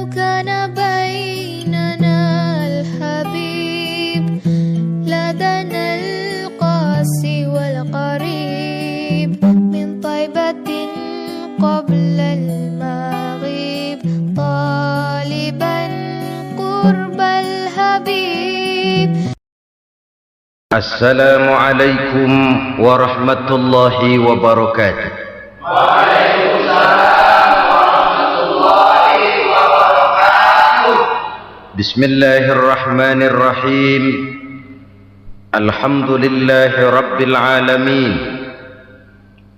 كان بيننا الحبيب لدنا القاسي والقريب من طيبة قبل المغيب طالبا قرب الحبيب. السلام عليكم ورحمة الله وبركاته. بسم الله الرحمن الرحيم. الحمد لله رب العالمين،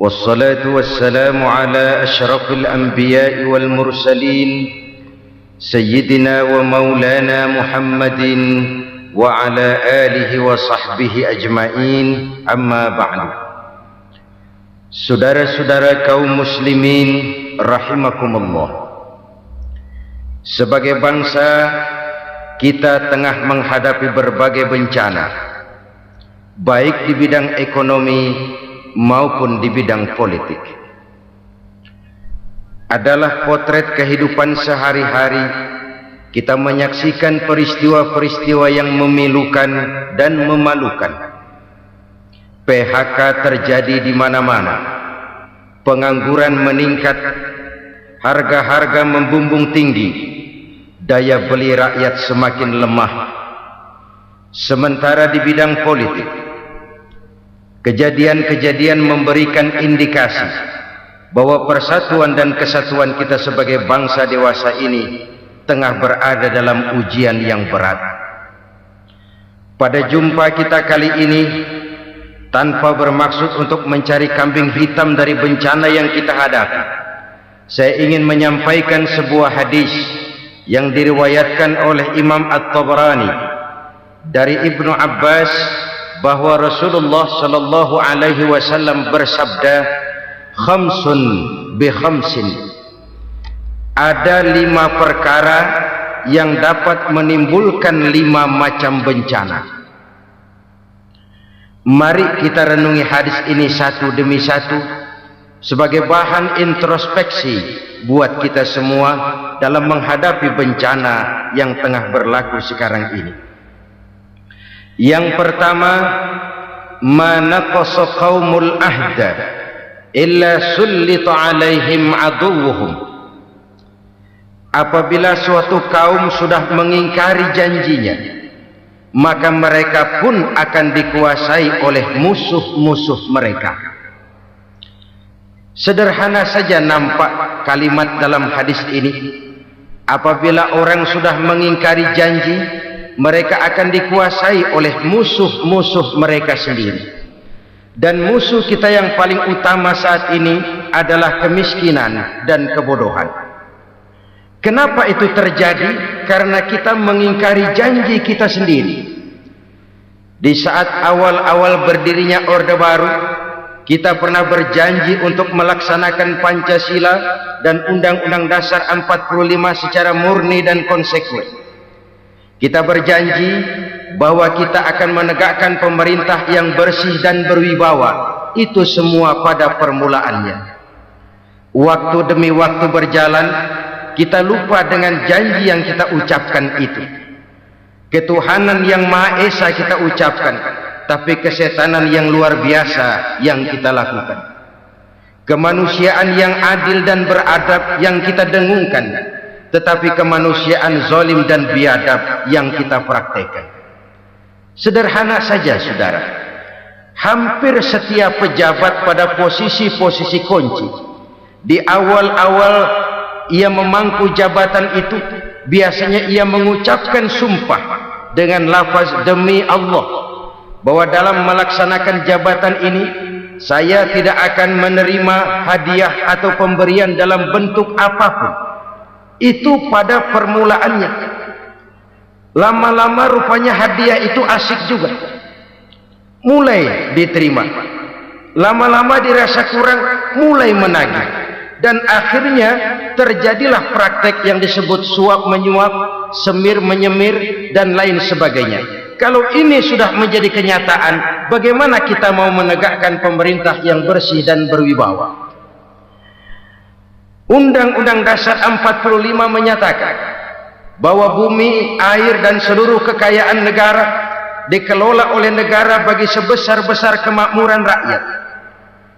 والصلاة والسلام على أشرف الأنبياء والمرسلين سيدنا ومولانا محمد وعلى آله وصحبه أجمعين. أما بعد. Saudara-saudara kaum muslimin rahimakumullah, sebagai bangsa kita tengah menghadapi berbagai bencana, baik di bidang ekonomi maupun di bidang politik. Adalah potret kehidupan sehari-hari. Kita menyaksikan peristiwa-peristiwa yang memilukan dan memalukan. PHK terjadi di mana-mana, pengangguran meningkat, harga-harga membumbung tinggi, daya beli rakyat semakin lemah. Sementara di bidang politik, kejadian-kejadian memberikan indikasi bahwa persatuan dan kesatuan kita sebagai bangsa dewasa ini tengah berada dalam ujian yang berat. Pada jumpa kita kali ini, tanpa bermaksud untuk mencari kambing hitam dari bencana yang kita hadapi, saya ingin menyampaikan sebuah hadis yang diriwayatkan oleh Imam At-Tabrani dari Ibnu Abbas bahwa Rasulullah sallallahu alaihi wasallam bersabda, "Khamsun bi khamsin." Ada 5 perkara yang dapat menimbulkan 5 macam bencana. Mari kita renungi hadis ini satu demi satu sebagai bahan introspeksi buat kita semua dalam menghadapi bencana yang tengah berlaku sekarang ini. Yang pertama, ma naqasa qaumul ahda illa sullita alaihim aduwwuhum. Apabila suatu kaum sudah mengingkari janjinya, maka mereka pun akan dikuasai oleh musuh-musuh mereka. Sederhana saja nampak kalimat dalam hadis ini. Apabila orang sudah mengingkari janji, mereka akan dikuasai oleh musuh-musuh mereka sendiri. Dan musuh kita yang paling utama saat ini adalah kemiskinan dan kebodohan. Kenapa itu terjadi? Karena kita mengingkari janji kita sendiri. Di saat awal-awal berdirinya Orde Baru, kita pernah berjanji untuk melaksanakan Pancasila dan Undang-Undang Dasar 45 secara murni dan konsekuen. Kita berjanji bahwa kita akan menegakkan pemerintah yang bersih dan berwibawa. Itu semua pada permulaannya. Waktu demi waktu berjalan, kita lupa dengan janji yang kita ucapkan itu. Ketuhanan yang Maha Esa kita ucapkan, tapi kesetanan yang luar biasa yang kita lakukan. Kemanusiaan yang adil dan beradab yang kita dengungkan, tetapi kemanusiaan zalim dan biadab yang kita praktekkan. Sederhana saja saudara, hampir setiap pejabat pada posisi-posisi kunci, di awal-awal ia memangku jabatan itu, biasanya ia mengucapkan sumpah dengan lafaz demi Allah bahwa dalam melaksanakan jabatan ini saya tidak akan menerima hadiah atau pemberian dalam bentuk apapun. Itu pada permulaannya. Lama-lama rupanya hadiah itu asik juga, mulai diterima. Lama-lama dirasa kurang, mulai menagih. Dan akhirnya terjadilah praktek yang disebut suap menyuap, semir menyemir, dan lain sebagainya. Kalau ini sudah menjadi kenyataan, bagaimana kita mau menegakkan pemerintah yang bersih dan berwibawa? Undang-Undang Dasar 45 menyatakan bahwa bumi, air dan seluruh kekayaan negara dikelola oleh negara bagi sebesar-besar kemakmuran rakyat.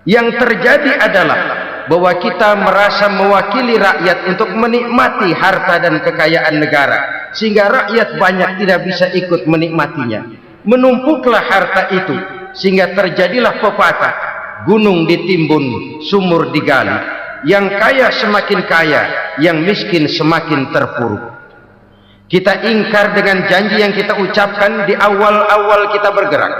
Yang terjadi adalah bahwa kita merasa mewakili rakyat untuk menikmati harta dan kekayaan negara, sehingga rakyat banyak tidak bisa ikut menikmatinya. Menumpuklah harta itu sehingga terjadilah pepatah, gunung ditimbun, sumur digali. Yang kaya semakin kaya, yang miskin semakin terpuruk. Kita ingkar dengan janji yang kita ucapkan di awal-awal kita bergerak.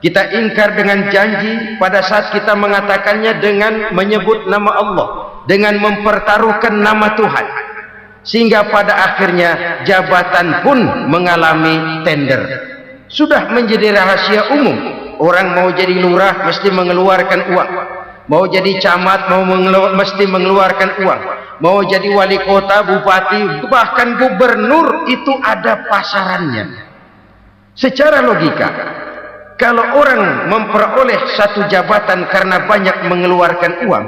Kita ingkar dengan janji pada saat kita mengatakannya dengan menyebut nama Allah, dengan mempertaruhkan nama Tuhan, sehingga pada akhirnya jabatan pun mengalami tender. Sudah menjadi rahasia umum, orang mau jadi lurah mesti mengeluarkan uang, mau jadi camat mesti mengeluarkan uang, mau jadi wali kota, bupati, bahkan gubernur, itu ada pasarannya. Secara logika, kalau orang memperoleh satu jabatan karena banyak mengeluarkan uang,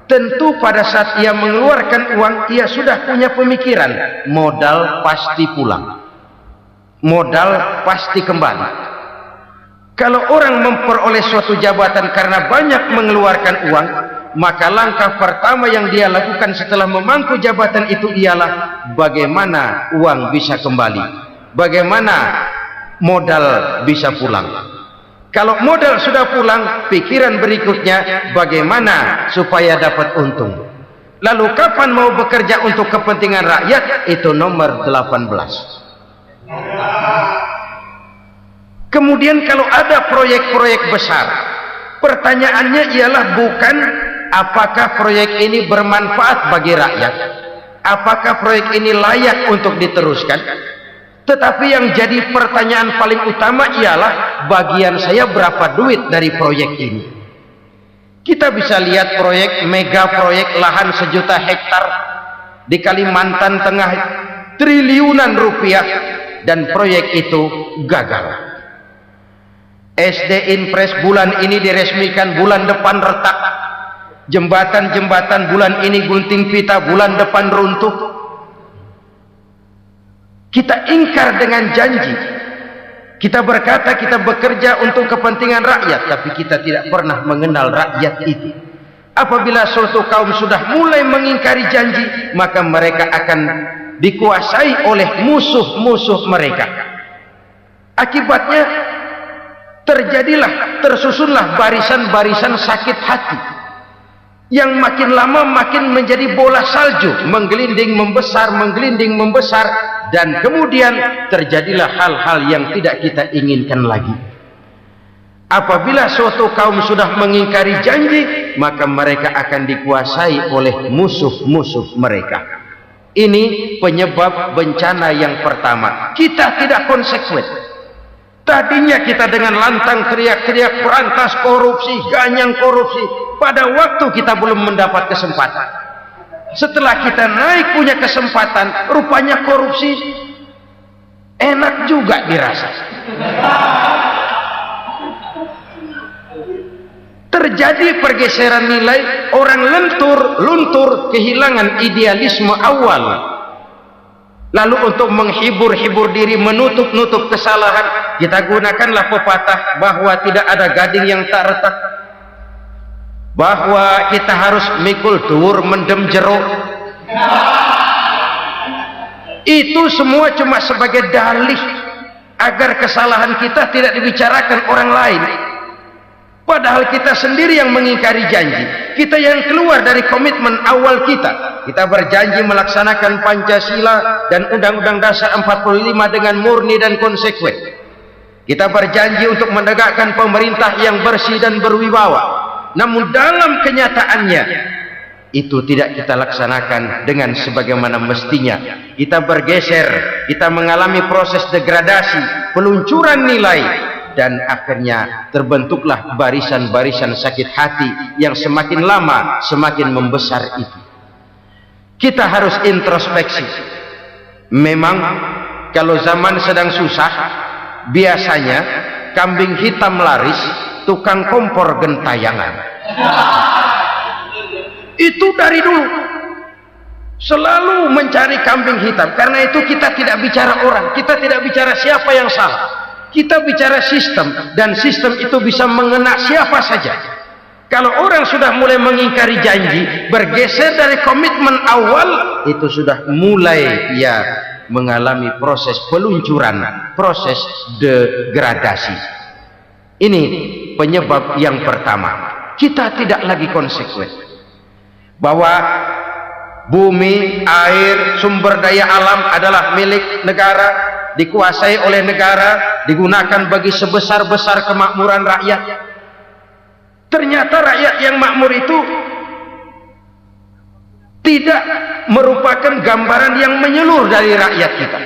tentu pada saat ia mengeluarkan uang, ia sudah punya pemikiran, modal pasti pulang, modal pasti kembali. Kalau orang memperoleh suatu jabatan karena banyak mengeluarkan uang, maka langkah pertama yang dia lakukan setelah memangku jabatan itu ialah bagaimana uang bisa kembali, bagaimana modal bisa pulang. Kalau modal sudah pulang, pikiran berikutnya bagaimana supaya dapat untung. Lalu kapan mau bekerja untuk kepentingan rakyat? Itu nomor 18. Kemudian kalau ada proyek-proyek besar, pertanyaannya ialah bukan apakah proyek ini bermanfaat bagi rakyat, apakah proyek ini layak untuk diteruskan, tetapi yang jadi pertanyaan paling utama ialah bagian saya berapa duit dari proyek ini. Kita bisa lihat proyek, mega proyek lahan 1 juta hektar di Kalimantan Tengah, triliunan rupiah, dan proyek itu gagal. SD Impres bulan ini diresmikan, bulan depan retak. Jembatan-jembatan bulan ini gunting pita, bulan depan runtuh. Kita ingkar dengan janji. Kita berkata kita bekerja untuk kepentingan rakyat, tapi kita tidak pernah mengenal rakyat itu. Apabila suatu kaum sudah mulai mengingkari janji, maka mereka akan dikuasai oleh musuh-musuh mereka. Akibatnya tersusunlah barisan-barisan sakit hati, yang makin lama makin menjadi bola salju, menggelinding membesar, dan kemudian terjadilah hal-hal yang tidak kita inginkan lagi. Apabila suatu kaum sudah mengingkari janji, maka mereka akan dikuasai oleh musuh-musuh mereka. Ini penyebab bencana yang pertama. Kita tidak konsekuen. Tadinya kita dengan lantang teriak-teriak berantas korupsi, ganyang korupsi. Pada waktu kita belum mendapat kesempatan. Setelah kita naik punya kesempatan, rupanya korupsi enak juga dirasa. Terjadi pergeseran nilai, orang luntur, kehilangan idealisme awal. Lalu untuk menghibur-hibur diri, menutup-nutup kesalahan, kita gunakanlah pepatah bahwa tidak ada gading yang tak retak, bahwa kita harus mikul dur mendem jeruk. Itu semua cuma sebagai dalih agar kesalahan kita tidak dibicarakan orang lain, padahal kita sendiri yang mengingkari janji. Kita yang keluar dari komitmen awal kita. Kita berjanji melaksanakan Pancasila dan Undang-Undang Dasar 45 dengan murni dan konsekuen. Kita berjanji untuk menegakkan pemerintah yang bersih dan berwibawa. Namun dalam kenyataannya itu tidak kita laksanakan dengan sebagaimana mestinya. Kita bergeser, kita mengalami proses degradasi, peluncuran nilai, dan akhirnya terbentuklah barisan-barisan sakit hati yang semakin lama semakin membesar itu. Kita harus introspeksi. Memang kalau zaman sedang susah, biasanya kambing hitam laris, tukang kompor gentayangan. Itu dari dulu. Selalu mencari kambing hitam. Karena itu kita tidak bicara orang, kita tidak bicara siapa yang salah, kita bicara sistem, dan sistem itu bisa mengena siapa saja. Kalau orang sudah mulai mengingkari janji, bergeser dari komitmen awal, itu sudah mulai ya mengalami proses peluncuran, proses degradasi. Ini penyebab yang pertama. Kita tidak lagi konsekuen bahwa bumi, air, sumber daya alam adalah milik negara, dikuasai oleh negara, digunakan bagi sebesar-besar kemakmuran rakyat. Ternyata rakyat yang makmur itu tidak merupakan gambaran yang menyeluruh dari rakyat kita.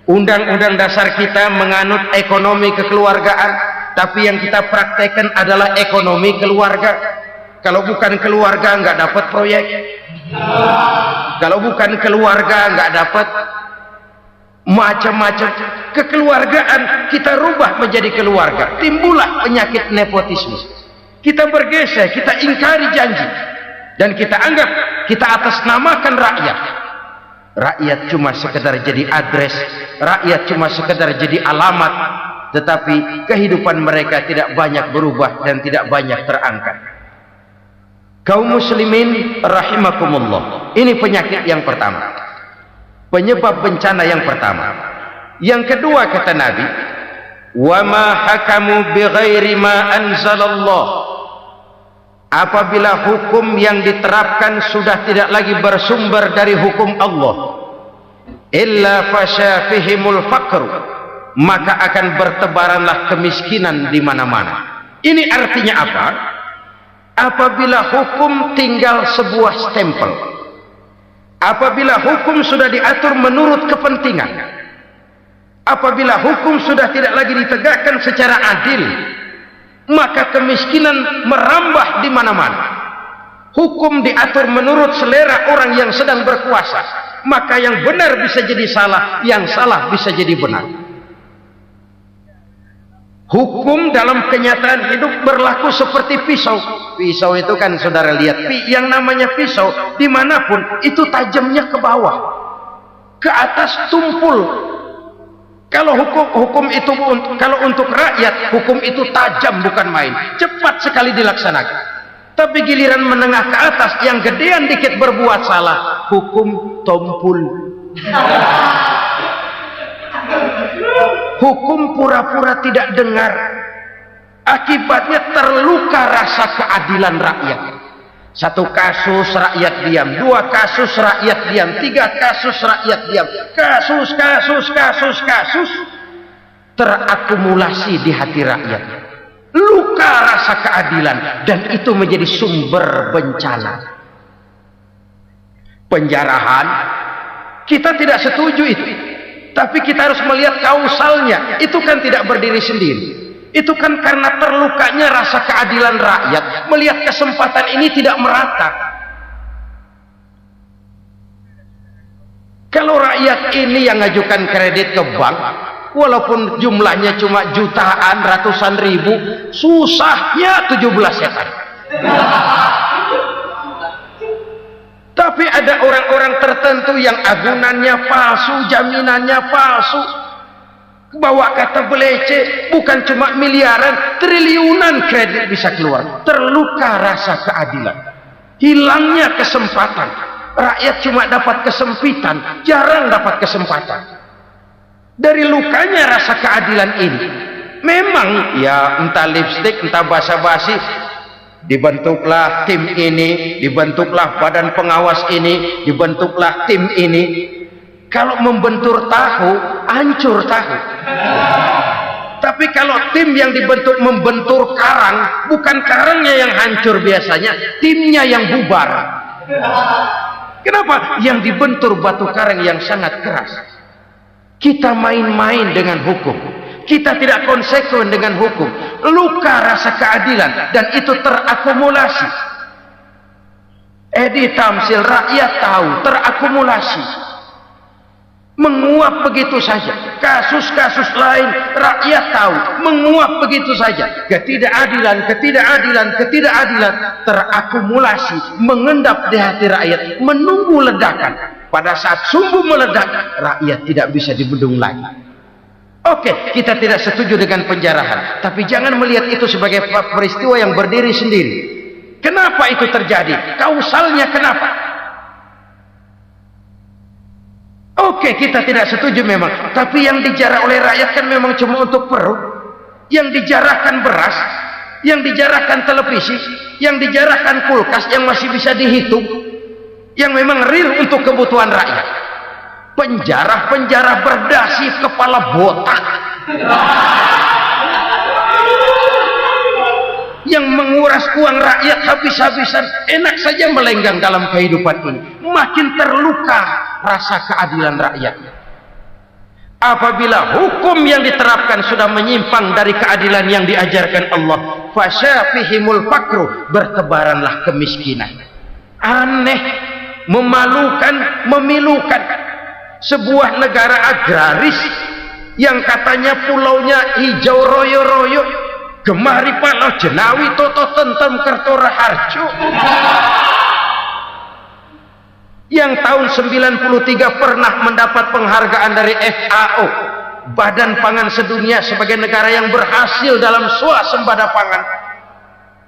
Undang-undang dasar kita menganut ekonomi kekeluargaan, tapi yang kita praktekkan adalah ekonomi keluarga. Kalau bukan keluarga nggak dapat proyek, kalau bukan keluarga nggak dapat macam-macam. Kekeluargaan kita rubah menjadi keluarga, timbullah penyakit nepotisme. Kita bergeser, kita ingkari janji, dan kita anggap kita atasnamakan rakyat. Rakyat cuma sekedar jadi address, rakyat cuma sekedar jadi alamat, tetapi kehidupan mereka tidak banyak berubah dan tidak banyak terangkat. Kaum muslimin rahimakumullah, ini penyakit yang pertama, penyebab bencana yang pertama. Yang kedua, kata Nabi, wa ma hakamu bighairi ma anzalallah, apabila hukum yang diterapkan sudah tidak lagi bersumber dari hukum Allah, illa fasya fihimul faqru, maka akan bertebaranlah kemiskinan di mana-mana. Ini artinya apa? Apabila hukum tinggal sebuah stempel, apabila hukum sudah diatur menurut kepentingan, apabila hukum sudah tidak lagi ditegakkan secara adil, maka kemiskinan merambah di mana-mana. Hukum diatur menurut selera orang yang sedang berkuasa, maka yang benar bisa jadi salah, yang salah bisa jadi benar. Hukum dalam kenyataan hidup berlaku seperti pisau. Pisau itu kan saudara lihat, yang namanya pisau dimanapun itu tajamnya ke bawah, ke atas tumpul. Kalau hukum itu, kalau untuk rakyat, hukum itu tajam bukan main, cepat sekali dilaksanakan. Tapi giliran menengah ke atas, yang gedean dikit berbuat salah, hukum tumpul. Hukum pura-pura tidak dengar, akibatnya terluka rasa keadilan rakyat. Satu kasus rakyat diam, dua kasus rakyat diam, tiga kasus rakyat diam, kasus terakumulasi di hati rakyat, luka rasa keadilan, dan itu menjadi sumber bencana. Penjarahan kita tidak setuju itu, tapi kita harus melihat kausalnya. Itu kan tidak berdiri sendiri, itu kan karena terlukanya rasa keadilan rakyat, melihat kesempatan ini tidak merata. Kalau rakyat ini yang ngajukan kredit ke bank, walaupun jumlahnya cuma jutaan, ratusan ribu, susahnya 17 setan. Tapi ada orang-orang tertentu yang agunannya palsu, jaminannya palsu, bawa kata belece, bukan cuma miliaran, triliunan kredit bisa keluar. Terluka rasa keadilan, hilangnya kesempatan. Rakyat cuma dapat kesempitan, jarang dapat kesempatan. Dari lukanya rasa keadilan ini, memang ya entah lipstik, entah basa-basi, dibentuklah tim ini, dibentuklah badan pengawas ini, dibentuklah tim ini. Kalau membentur tahu, hancur tahu. Tapi kalau tim yang dibentuk membentur karang, bukan karangnya yang hancur biasanya, timnya yang bubar. Kenapa? Yang dibentur batu karang yang sangat keras. Kita main-main dengan hukum, kita tidak konsekuen dengan hukum, luka rasa keadilan, dan itu terakumulasi. Edi tamsil, rakyat tahu, terakumulasi, menguap begitu saja. kasus-kasus lain rakyat tahu, menguap begitu saja. Ketidakadilan terakumulasi, mengendap di hati rakyat, menunggu ledakan. Pada saat sumbu meledak, rakyat tidak bisa dibendung lagi. Oke, kita tidak setuju dengan penjarahan, tapi jangan melihat itu sebagai peristiwa yang berdiri sendiri. Kenapa itu terjadi? Kausalnya kenapa? Oke, kita tidak setuju memang, tapi yang dijarah oleh rakyat kan memang cuma untuk perut. Yang dijarahkan beras, yang dijarahkan televisi, yang dijarahkan kulkas yang masih bisa dihitung, yang memang real untuk kebutuhan rakyat. Penjara berdasi kepala botak yang menguras uang rakyat habis-habisan, enak saja melenggang dalam kehidupan ini. Makin terluka rasa keadilan rakyat. Apabila hukum yang diterapkan sudah menyimpang dari keadilan yang diajarkan Allah, fasyafihimul fakru, bertebaranlah kemiskinan. Aneh, memalukan, memilukan. Sebuah negara agraris yang katanya pulaunya hijau royo-royo, gemari palau jenawi toto tentem kertora harjo, yang tahun 93 pernah mendapat penghargaan dari FAO, Badan Pangan Sedunia, sebagai negara yang berhasil dalam swasembada pangan.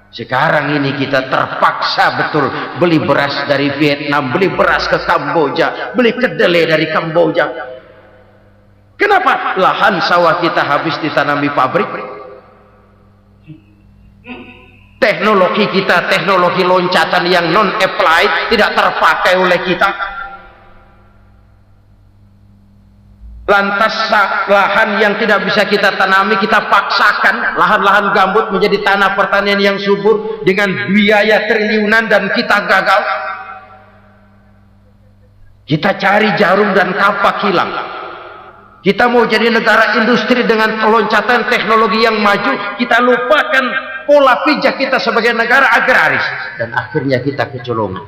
Sekarang ini kita terpaksa betul beli beras dari Vietnam, beli beras ke Kamboja, beli kedelai dari Kamboja. Kenapa? Lahan sawah kita habis ditanami pabrik. Teknologi kita, teknologi loncatan yang non-applied, tidak terpakai oleh kita. Lantas lahan yang tidak bisa kita tanami, kita paksakan lahan-lahan gambut menjadi tanah pertanian yang subur dengan biaya triliunan, dan kita gagal. Kita cari jarum dan kapak hilang. Kita mau jadi negara industri dengan loncatan teknologi yang maju, kita lupakan pola pijak kita sebagai negara agraris, dan akhirnya kita kecolongan.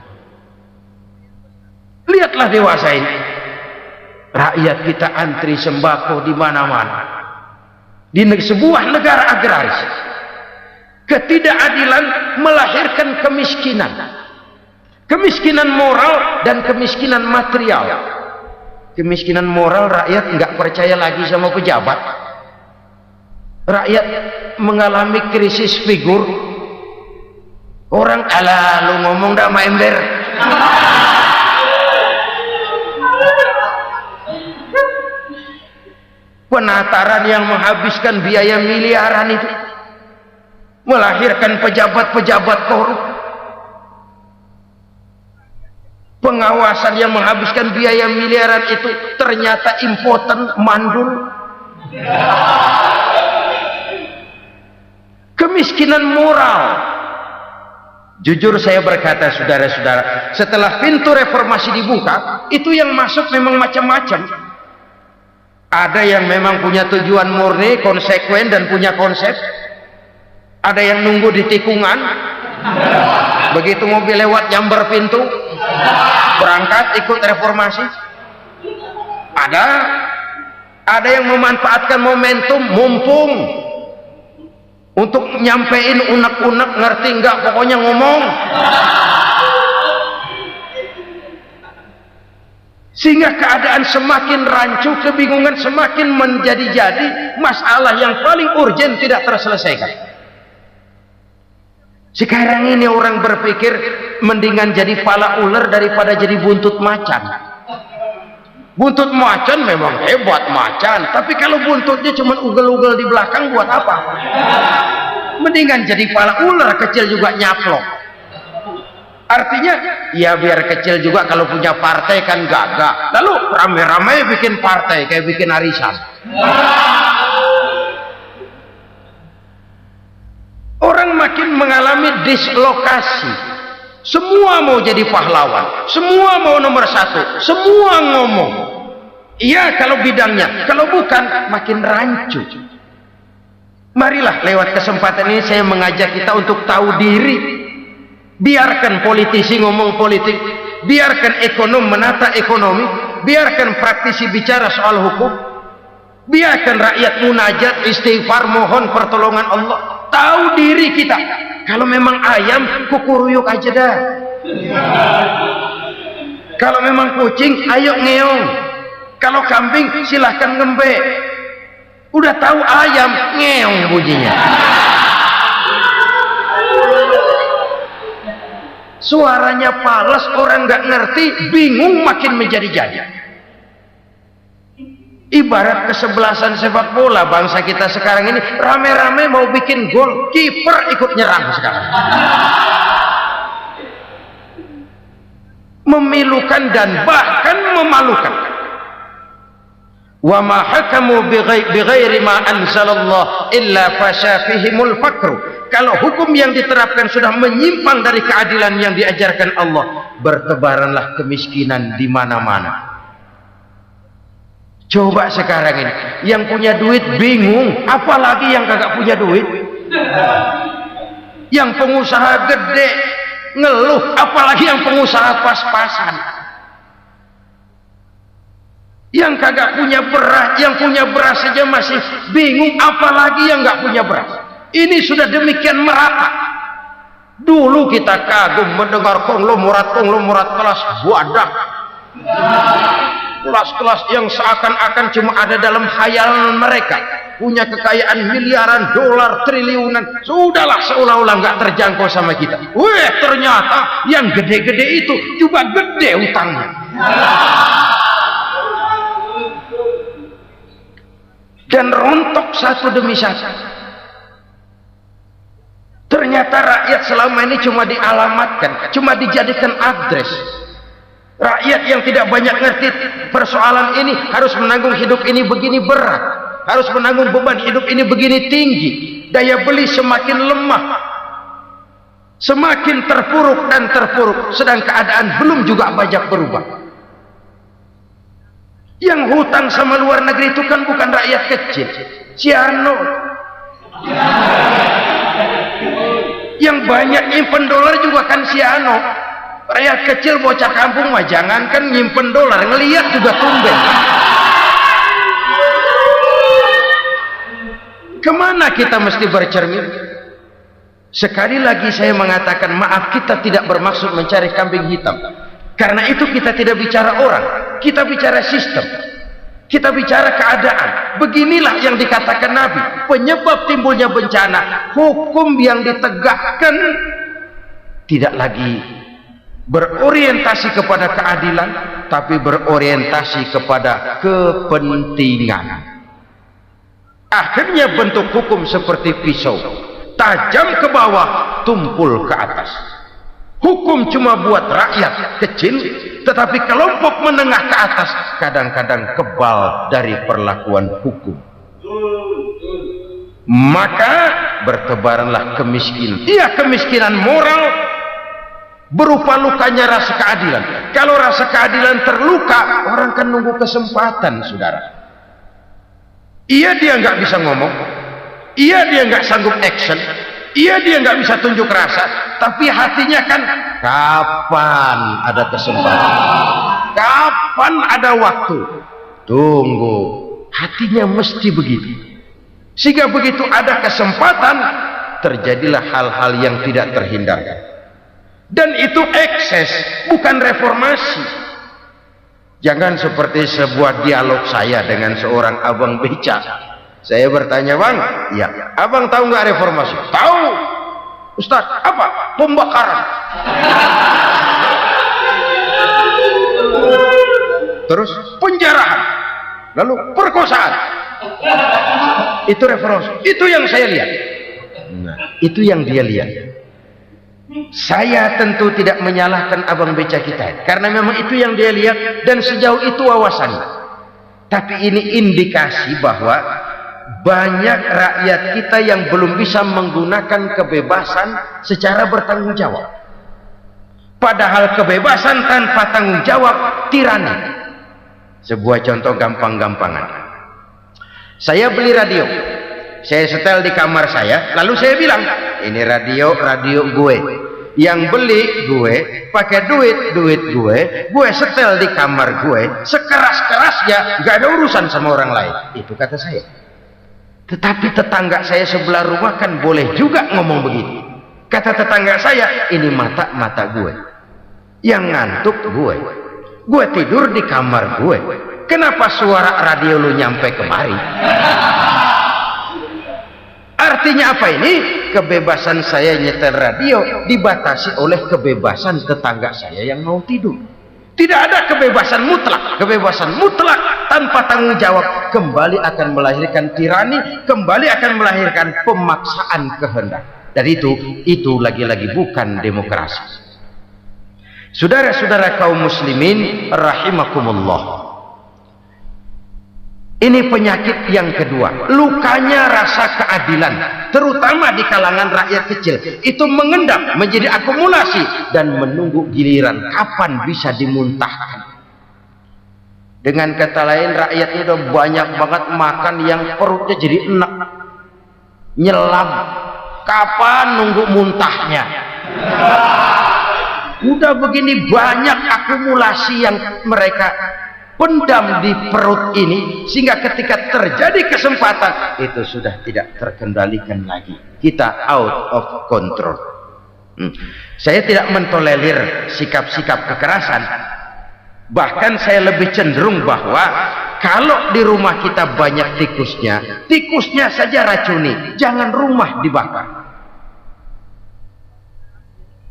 Lihatlah dewasa ini, rakyat kita antri sembako di mana-mana. Di sebuah negara agraris, ketidakadilan melahirkan kemiskinan. Kemiskinan moral dan kemiskinan material. Kemiskinan moral, rakyat nggak percaya lagi sama pejabat. Rakyat mengalami krisis figur. Orang, ala lu ngomong dah sama ember. Penataran yang menghabiskan biaya miliaran itu melahirkan pejabat-pejabat korup. Pengawasan yang menghabiskan biaya miliaran itu ternyata impoten, mandul. Kemiskinan moral. Jujur saya berkata, saudara-saudara, setelah pintu reformasi dibuka, itu yang masuk memang macam-macam. Ada yang memang punya tujuan murni, konsekuen, dan punya konsep. Ada yang nunggu di tikungan, begitu mobil lewat nyamber pintu, berangkat ikut reformasi. Ada yang memanfaatkan momentum, mumpung, untuk nyampein unek-unek, ngerti enggak, pokoknya ngomong. Sehingga keadaan semakin rancu, kebingungan semakin menjadi-jadi, masalah yang paling urgen tidak terselesaikan. Sekarang ini orang berpikir mendingan jadi pala ular daripada jadi buntut macan. Buntut macan memang hebat macan, tapi kalau buntutnya cuma ugel-ugel di belakang buat apa? Mendingan jadi pala ular, kecil juga nyaplok. Artinya, ya biar kecil juga kalau punya partai kan gagah. Lalu rame-rame bikin partai kayak bikin arisan. Orang makin mengalami dislokasi. Semua mau jadi pahlawan, semua mau nomor satu, semua ngomong. Iya kalau bidangnya, kalau bukan makin rancu. Marilah lewat kesempatan ini saya mengajak kita untuk tahu diri. Biarkan politisi ngomong politik, biarkan ekonom menata ekonomi, biarkan praktisi bicara soal hukum, Biarkan rakyat munajat, istighfar, mohon pertolongan Allah. Tahu diri kita. Kalau memang ayam, kukuruyuk aja dah. Kalau memang kucing, ayo ngeong. Kalau kambing, silahkan ngembek. Udah tahu ayam, ngeong bunyinya. Suaranya palas, orang nggak ngerti, bingung, makin menjadi-jadi. Ibarat kesebelasan sepak bola bangsa kita sekarang ini, rame-rame mau bikin gol, kiper ikut nyerang sekarang. Memilukan dan bahkan memalukan. Wa ma hakamu bighairi ma anzalallah illa fasha fihimul fakru. Kalau hukum yang diterapkan sudah menyimpang dari keadilan yang diajarkan Allah, bertebaranlah kemiskinan di mana-mana. Coba sekarang ini, yang punya duit bingung, apalagi yang kagak punya duit. Yang pengusaha gede ngeluh, apalagi yang pengusaha pas-pasan. Yang kagak punya beras, yang punya beras saja masih bingung, apalagi yang nggak punya beras. Ini sudah demikian merata. Dulu kita kagum mendengar konglomerat kelas buadah, kelas-kelas yang seakan-akan cuma ada dalam khayalan mereka, punya kekayaan miliaran dolar, triliunan. Sudahlah, seolah-olah nggak terjangkau sama kita. Weh, ternyata yang gede-gede itu juga gede utangnya. Dan rontok satu demi satu. Ternyata rakyat selama ini cuma dialamatkan, cuma dijadikan address. Rakyat yang tidak banyak ngerti persoalan ini harus menanggung hidup ini begini berat, harus menanggung beban hidup ini begini tinggi, daya beli semakin lemah, semakin terpuruk dan terpuruk, sedang keadaan belum juga banyak berubah. Yang hutang sama luar negeri itu kan bukan rakyat kecil, Ciano. Yang banyak nyimpen dolar juga kan Ciano. Rakyat kecil bocah kampung mah jangankan nyimpen dolar, ngelihat juga tumben. Kemana kita mesti bercermin? Sekali lagi saya mengatakan, maaf, kita tidak bermaksud mencari kambing hitam. Karena itu kita tidak bicara orang, kita bicara sistem, kita bicara keadaan. Beginilah yang dikatakan Nabi, penyebab timbulnya bencana, hukum yang ditegakkan tidak lagi berorientasi kepada keadilan, tapi berorientasi kepada kepentingan. Akhirnya bentuk hukum seperti pisau, tajam ke bawah, tumpul ke atas. Hukum cuma buat rakyat kecil, tetapi kelompok menengah ke atas kadang-kadang kebal dari perlakuan hukum. Maka bertebaranlah kemiskinan. Iya, kemiskinan moral berupa lukanya rasa keadilan. Kalau rasa keadilan terluka, orang kan nunggu kesempatan, saudara. Iya, dia nggak bisa ngomong, iya, dia nggak sanggup action, iya, dia nggak bisa tunjuk rasa, tapi hatinya kan, kapan ada kesempatan, kapan ada waktu, tunggu. Hatinya mesti begitu. Sehingga begitu ada kesempatan, terjadilah hal-hal yang tidak terhindarkan. Dan itu ekses, bukan reformasi. Jangan seperti sebuah dialog saya dengan seorang abang beca. Saya bertanya, bang, ya, abang tahu nggak reformasi? Tahu, Ustaz. Apa? Pembakaran. Terus penjarahan, lalu perkosaan. Itu reformasi. Itu yang saya lihat. Nah, itu yang dia lihat. Saya tentu tidak menyalahkan abang beca kita, karena memang itu yang dia lihat dan sejauh itu wawasannya. Tapi ini indikasi bahwa banyak rakyat kita yang belum bisa menggunakan kebebasan secara bertanggung jawab. Padahal kebebasan tanpa tanggung jawab tirani. Sebuah contoh gampang-gampangan. Saya beli radio, saya setel di kamar saya, lalu saya bilang, ini radio gue. yang beli gue, pakai duit gue setel di kamar gue, sekeras-kerasnya, gak ada urusan sama orang lain. Itu kata saya. Tetapi tetangga saya sebelah rumah kan boleh juga ngomong begitu. Kata tetangga saya, ini mata gue, yang ngantuk gue tidur di kamar gue, kenapa suara radio lu nyampe kemari? Artinya apa ini? Kebebasan saya nyetel radio dibatasi oleh kebebasan tetangga saya yang mau tidur. Tidak ada kebebasan mutlak. Kebebasan mutlak tanpa tanggung jawab kembali akan melahirkan tirani, kembali akan melahirkan pemaksaan kehendak. Dan itu lagi-lagi bukan demokrasi. Saudara-saudara kaum muslimin rahimakumullah. Ini penyakit yang kedua, lukanya rasa keadilan, terutama di kalangan rakyat kecil. Itu mengendap menjadi akumulasi dan menunggu giliran kapan bisa dimuntahkan. Dengan kata lain, rakyat itu banyak banget makan yang perutnya jadi enak, nyelam. Kapan nunggu muntahnya? Udah begini banyak akumulasi yang mereka pendam di perut ini, sehingga ketika terjadi kesempatan itu sudah tidak terkendalikan lagi. Kita out of control. Saya tidak mentolerir sikap-sikap kekerasan. Bahkan saya lebih cenderung bahwa kalau di rumah kita banyak tikusnya saja racuni, jangan rumah dibakar.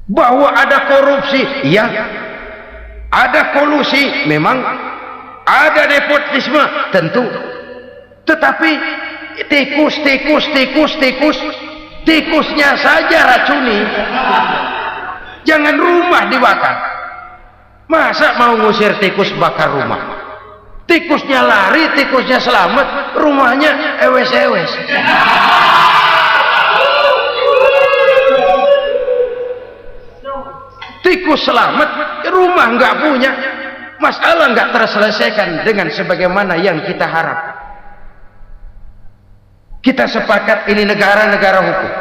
Bahwa ada korupsi, ya, ada kolusi, memang ada nepotisme, tentu. Tetapi tikusnya saja racuni, jangan rumah dibakar. Masa mau ngusir tikus bakar rumah? Tikusnya lari, tikusnya selamat, rumahnya ewes-ewes. Tikus selamat, rumah nggak punya, masalah nggak terselesaikan dengan sebagaimana yang kita harapkan. Kita sepakat ini negara hukum,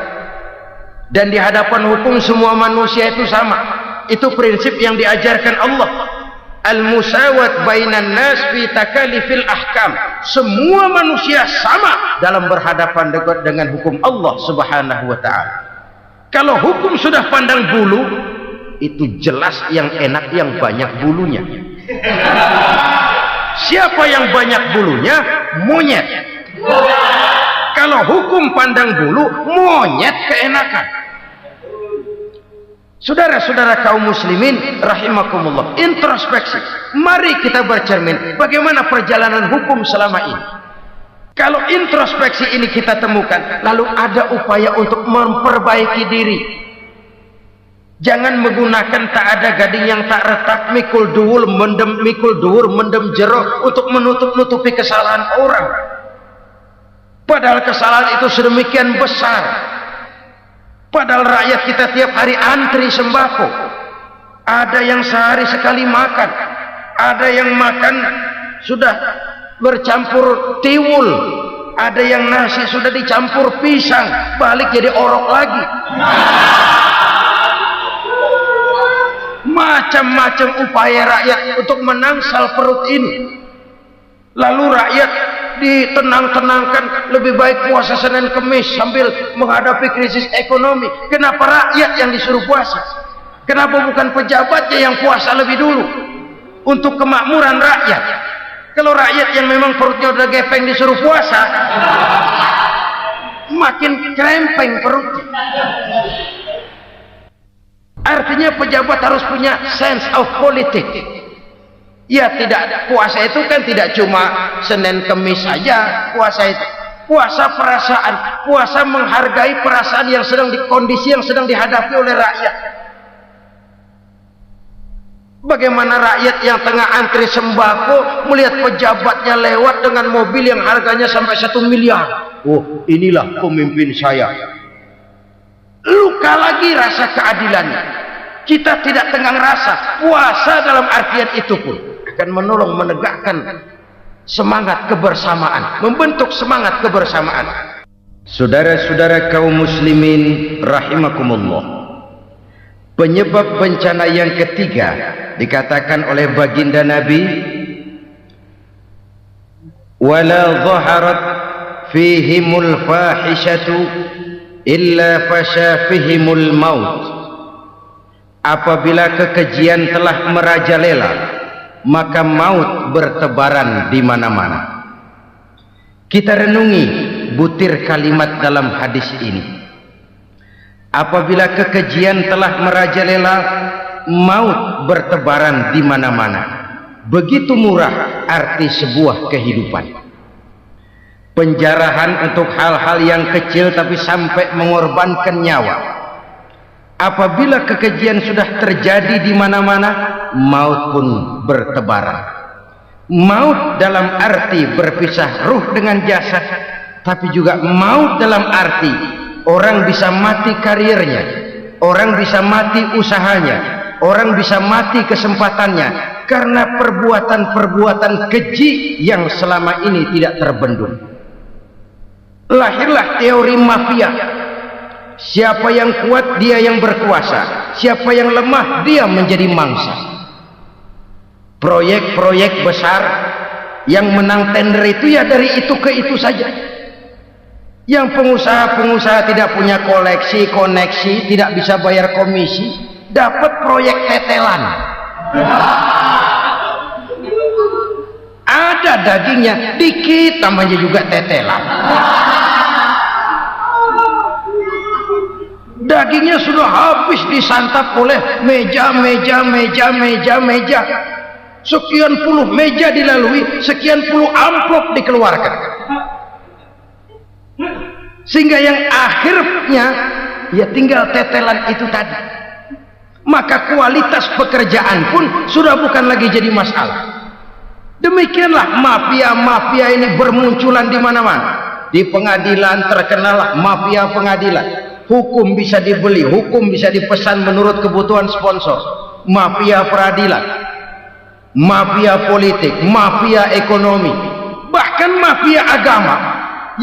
dan di hadapan hukum semua manusia itu sama. Itu prinsip yang diajarkan Allah. Al-musawat bainan nas fi takalifil ahkam. Semua manusia sama dalam berhadapan dengan hukum Allah Subhanahu wa taala. Kalau hukum sudah pandang bulu, itu jelas yang enak yang banyak bulunya. Siapa yang banyak bulunya? Monyet. Kalau hukum pandang bulu, monyet keenakan. Saudara-saudara kaum muslimin rahimakumullah, introspeksi. Mari kita bercermin bagaimana perjalanan hukum selama ini. Kalau introspeksi ini kita temukan, lalu ada upaya untuk memperbaiki diri. Jangan menggunakan tak ada gading yang tak retak, mikul duwur mendem jero untuk menutup-nutupi kesalahan orang. Padahal kesalahan itu sedemikian besar. Padahal rakyat kita tiap hari antri sembako. Ada yang sehari sekali makan, ada yang makan sudah bercampur tiwul, ada yang nasi sudah dicampur pisang, balik jadi orok lagi. Macam-macam upaya rakyat untuk menangsal perut ini. Lalu rakyat ditenang-tenangkan, lebih baik puasa Senin Kemis sambil menghadapi krisis ekonomi. Kenapa rakyat yang disuruh puasa? Kenapa bukan pejabatnya yang puasa lebih dulu untuk kemakmuran rakyat? Kalau rakyat yang memang perutnya udah gepeng disuruh puasa, makin krempeng perutnya. Artinya pejabat harus punya sense of politics. Ya, tidak, puasa itu kan tidak cuma Senin Kemis saja. Puasa itu puasa perasaan, puasa menghargai perasaan yang sedang kondisi yang sedang dihadapi oleh rakyat. Bagaimana rakyat yang tengah antri sembako melihat pejabatnya lewat dengan mobil yang harganya sampai 1 miliar. Oh, inilah pemimpin saya. Luka lagi rasa keadilannya. Kita tidak tenggang rasa. Puasa dalam artian itu pun akan menolong menegakkan semangat kebersamaan, membentuk semangat kebersamaan. Saudara-saudara kaum muslimin rahimakumullah, Penyebab bencana yang ketiga dikatakan oleh baginda Nabi, wala zaharat fihimul fahishatu illa fasha fihimul maut. Apabila kekejian telah merajalela, maka maut bertebaran di mana-mana. Kita renungi butir kalimat dalam hadis ini. Apabila kekejian telah merajalela, maut bertebaran di mana-mana. Begitu murah arti sebuah kehidupan. Penjarahan untuk hal-hal yang kecil tapi sampai mengorbankan nyawa. Apabila kekejian sudah terjadi di mana-mana, maut pun bertebaran. Maut dalam arti berpisah ruh dengan jasad, tapi juga maut dalam arti orang bisa mati karirnya, orang bisa mati usahanya, orang bisa mati kesempatannya karena perbuatan-perbuatan keji yang selama ini tidak terbendung. Lahirlah teori mafia. Siapa yang kuat dia yang berkuasa, siapa yang lemah dia menjadi mangsa. Proyek-proyek besar yang menang tender itu ya dari itu ke itu saja. Yang pengusaha-pengusaha tidak punya koneksi, tidak bisa bayar komisi, dapat proyek tetelan. Ada dagingnya dikit, namanya juga tetelan. Dagingnya sudah habis disantap oleh meja. Sekian puluh meja dilalui, sekian puluh amplop dikeluarkan. Sehingga yang akhirnya ya tinggal tetelan itu tadi. Maka kualitas pekerjaan pun sudah bukan lagi jadi masalah. Demikianlah mafia-mafia ini bermunculan di mana-mana. Di pengadilan terkenal mafia pengadilan. Hukum bisa dibeli, hukum bisa dipesan menurut kebutuhan sponsor. Mafia peradilan, mafia politik, mafia ekonomi, bahkan mafia agama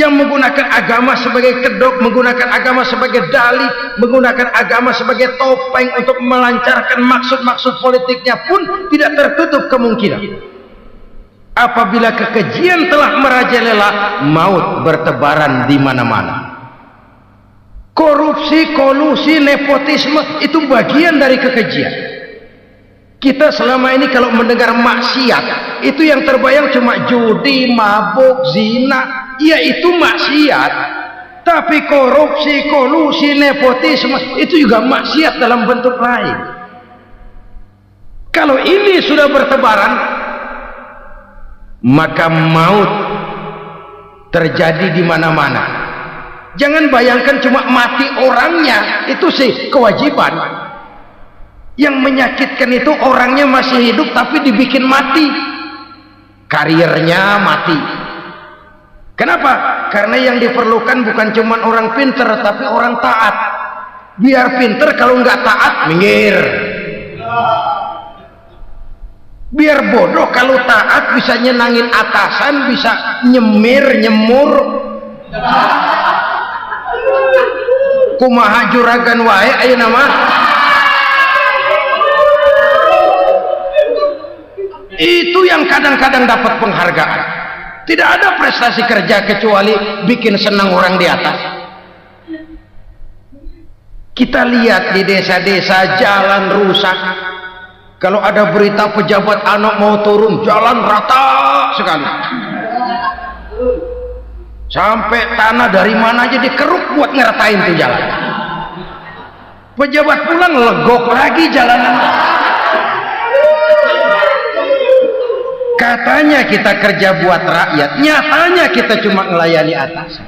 yang menggunakan agama sebagai kedok, menggunakan agama sebagai dalih, menggunakan agama sebagai topeng untuk melancarkan maksud-maksud politiknya pun tidak tertutup kemungkinan. Apabila kekejian telah merajalela, maut bertebaran di mana-mana. Korupsi, kolusi, nepotisme itu bagian dari kekejian. Kita selama ini kalau mendengar maksiat, itu yang terbayang cuma judi, mabuk, zina, ya itu maksiat. Tapi korupsi, kolusi, nepotisme itu juga maksiat dalam bentuk lain. Kalau ini sudah bertebaran, maka maut terjadi di mana-mana. Jangan bayangkan cuma mati orangnya, itu sih kewajiban. Yang menyakitkan itu orangnya masih hidup tapi dibikin mati, karirnya mati. Kenapa? Karena yang diperlukan bukan cuma orang pinter tapi orang taat. Biar pinter, kalau nggak taat minggir. Biar bodoh, kalau taat bisa nyenangin atasan, bisa nyemur. Kumaha juragan wae ayo nama. Itu yang kadang-kadang dapat penghargaan. Tidak ada prestasi kerja kecuali bikin senang orang di atas. Kita lihat di desa-desa jalan rusak. Kalau ada berita pejabat anak mau turun, jalan rata sekali. Sampai tanah dari mana aja dikeruk buat ngeratain tuh jalan. Pejabat pulang legok lagi jalanan. Katanya kita kerja buat rakyat, nyatanya kita cuma melayani atas.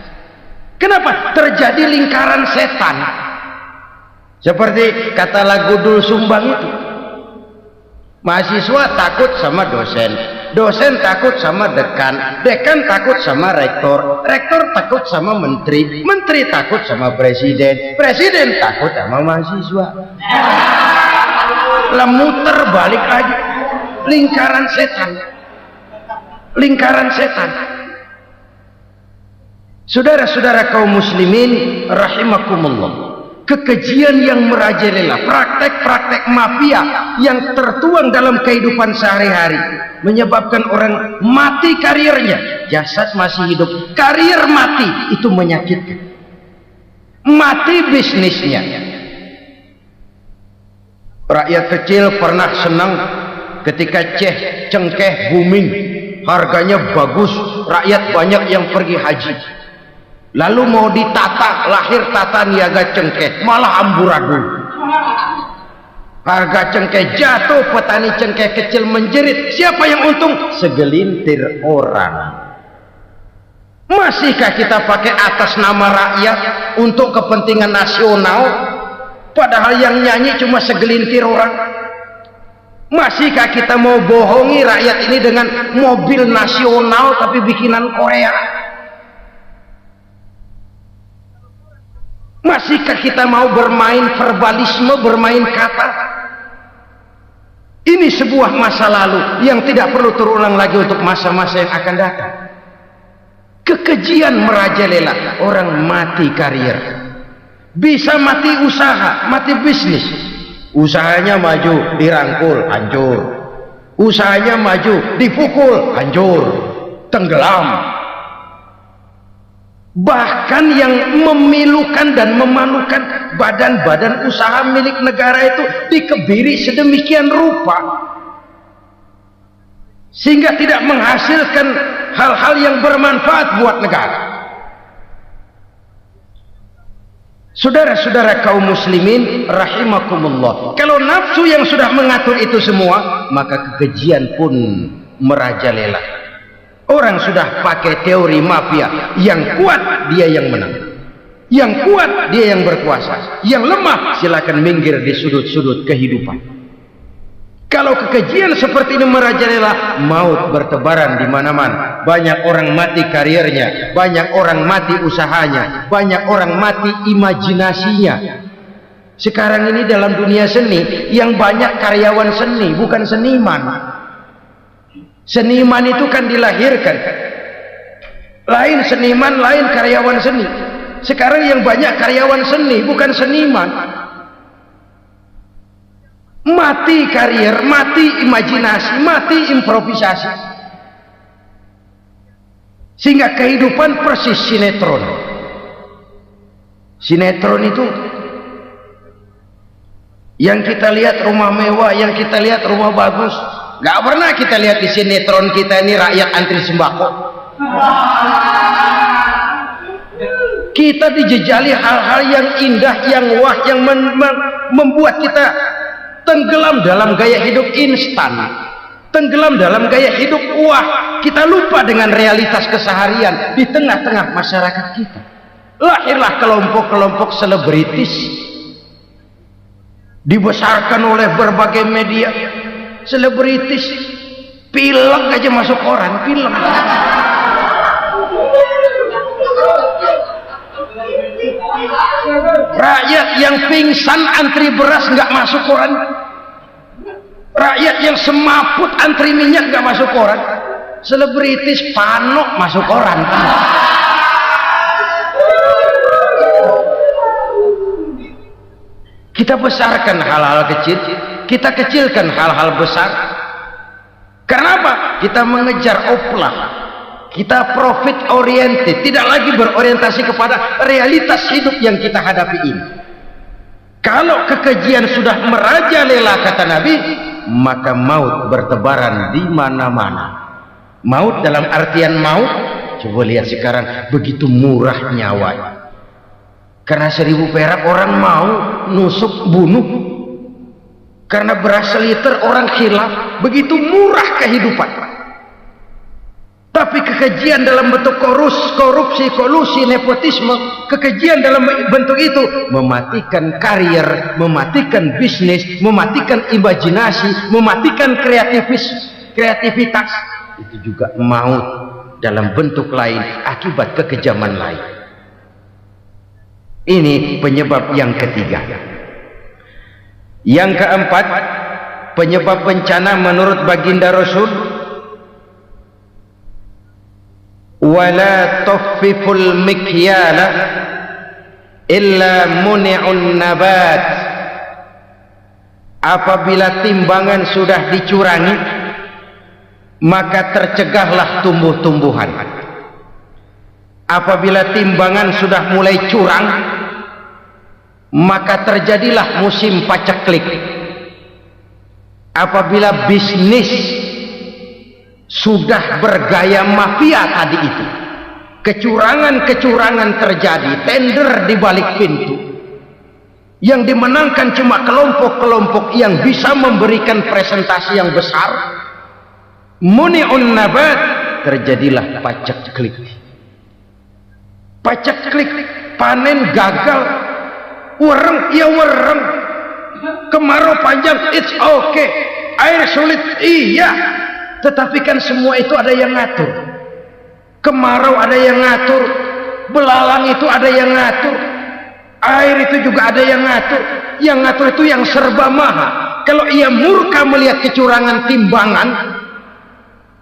Kenapa? Terjadi lingkaran setan. Seperti kata lagu Dul Sumbang itu. Mahasiswa takut sama dosen, dosen takut sama dekan, dekan takut sama rektor, rektor takut sama menteri, menteri takut sama presiden, presiden takut sama mahasiswa. Muter balik lagi, lingkaran setan, lingkaran setan. Saudara-saudara kaum muslimin rahimakumullah, kekejian yang merajalela, praktek-praktek mafia yang tertuang dalam kehidupan sehari-hari menyebabkan orang mati karirnya, jasad masih hidup, karir mati. Itu menyakitkan. Mati bisnisnya. Rakyat kecil pernah senang ketika cengkeh booming, harganya bagus, rakyat banyak yang pergi haji. Lalu mau ditata, lahir tata niaga cengkeh, malah amburadul. Harga cengkeh jatuh, petani cengkeh kecil menjerit. Siapa yang untung? Segelintir orang. Masihkah kita pakai atas nama rakyat untuk kepentingan nasional, padahal yang nyanyi cuma segelintir orang? Masihkah kita mau bohongi rakyat ini dengan mobil nasional tapi bikinan Korea? Masihkah kita mau bermain verbalisme, bermain kata? Ini sebuah masa lalu yang tidak perlu terulang lagi untuk masa-masa yang akan datang. Kekejian merajalela, orang mati karir, bisa mati usaha, mati bisnis. Usahanya maju, dirangkul, hancur. Usahanya maju, dipukul, hancur, tenggelam. Bahkan yang memilukan dan memalukan, badan-badan usaha milik negara itu dikebiri sedemikian rupa sehingga tidak menghasilkan hal-hal yang bermanfaat buat negara. Saudara-saudara kaum muslimin rahimakumullah, kalau nafsu yang sudah mengatur itu semua, maka kekejian pun merajalela. Orang sudah pakai teori mafia, yang kuat dia yang menang, yang kuat dia yang berkuasa, yang lemah silakan minggir di sudut-sudut kehidupan. Kalau kekejian seperti ini merajalela, maut bertebaran di mana-mana. Banyak orang mati karirnya, banyak orang mati usahanya, banyak orang mati imajinasinya. Sekarang ini dalam dunia seni yang banyak karyawan seni, bukan seniman. Seniman itu kan dilahirkan, lain seniman, lain karyawan seni. Sekarang yang banyak karyawan seni, bukan seniman. Mati karir, mati imajinasi, mati improvisasi, sehingga kehidupan persis sinetron. Sinetron itu yang kita lihat rumah mewah, yang kita lihat rumah bagus. Gak pernah kita lihat di sinetron kita ini rakyat antri sembako. Kita dijejali hal-hal yang indah, yang wah, yang membuat kita tenggelam dalam gaya hidup instan, tenggelam dalam gaya hidup wah. Kita lupa dengan realitas keseharian di tengah-tengah masyarakat kita. Lahirlah kelompok-kelompok selebritis, dibesarkan oleh berbagai media. Selebritis pilek aja masuk koran, pilek. Rakyat yang pingsan antri beras nggak masuk koran. Rakyat yang semaput antri minyak nggak masuk koran. Selebritis panok masuk koran. Kita besarkan hal-hal kecil, kita kecilkan hal-hal besar. Kenapa? Kita mengejar oplah, kita profit oriented, tidak lagi berorientasi kepada realitas hidup yang kita hadapi ini. Kalau kekejian sudah merajalela, kata Nabi, maka maut bertebaran di mana-mana. Maut dalam artian maut, coba lihat sekarang begitu murah nyawa. Karena 1000 perak orang mau nusuk bunuh. Karena beras seliter orang khilaf. Begitu murah kehidupan. Tapi kekejian dalam bentuk korupsi, kolusi, nepotisme, kekejian dalam bentuk itu mematikan karir, mematikan bisnis, mematikan imajinasi, mematikan kreativitas. Itu juga maut dalam bentuk lain akibat kekejaman lain. Ini penyebab yang ketiga. Yang keempat, penyebab bencana menurut baginda Rasul, wala tuffiful mikyala illa muni'un nabat. Apabila timbangan sudah dicurangi, maka tercegahlah tumbuh-tumbuhan. Apabila timbangan sudah mulai curang, maka terjadilah musim paceklik. Apabila bisnis sudah bergaya mafia tadi itu, kecurangan-kecurangan terjadi, tender di balik pintu, yang dimenangkan cuma kelompok-kelompok yang bisa memberikan presentasi yang besar, muni'un nabat, terjadilah paceklik. Paceklik, panen gagal, wereng, ya wereng, kemarau panjang, it's okay, air sulit, iya, tetapi kan semua itu ada yang ngatur. Kemarau ada yang ngatur, belalang itu ada yang ngatur, air itu juga ada yang ngatur. Yang ngatur itu yang serba maha. Kalau ia murka melihat kecurangan timbangan,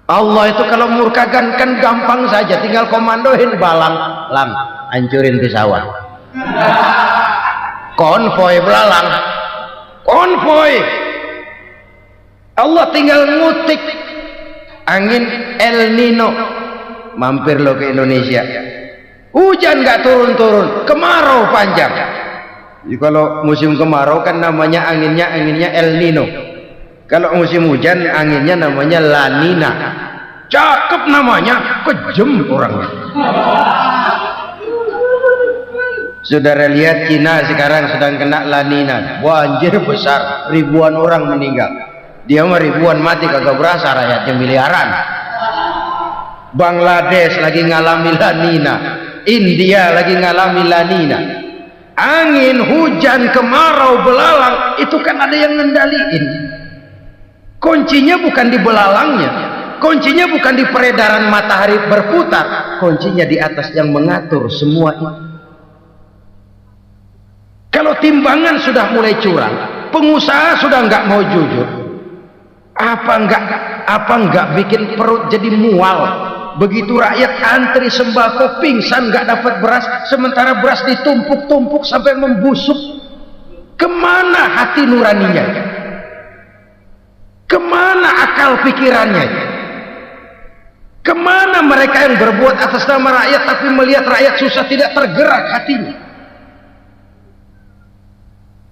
Allah itu kalau murka kan gampang saja, tinggal komandoin balang, lam, hancurin ke sawah. Konvoy belalang, konvoy. Allah tinggal ngutik angin El Nino, mampir lo ke Indonesia. Hujan nggak turun-turun, kemarau panjang. Jadi kalau musim kemarau kan namanya anginnya El Nino. Kalau musim hujan anginnya namanya La Nina. Cakep namanya, kejem orangnya. Saudara lihat Cina sekarang sedang kena La Nina, banjir besar, ribuan orang meninggal. Dia mah ribuan mati kagak berasa, rakyatnya miliaran. Bangladesh lagi ngalami La Nina, India lagi ngalami La Nina. Angin, hujan, kemarau, belalang, itu kan ada yang ngendaliin. Kuncinya bukan di belalangnya, kuncinya bukan di peredaran matahari berputar, kuncinya di atas yang mengatur semua itu. Kalau timbangan sudah mulai curang, pengusaha sudah nggak mau jujur, apa enggak bikin perut jadi mual. Begitu rakyat antri sembako pingsan nggak dapat beras, sementara beras ditumpuk-tumpuk sampai membusuk. Kemana hati nuraninya? Kemana akal pikirannya? Kemana mereka yang berbuat atas nama rakyat tapi melihat rakyat susah tidak tergerak hatinya?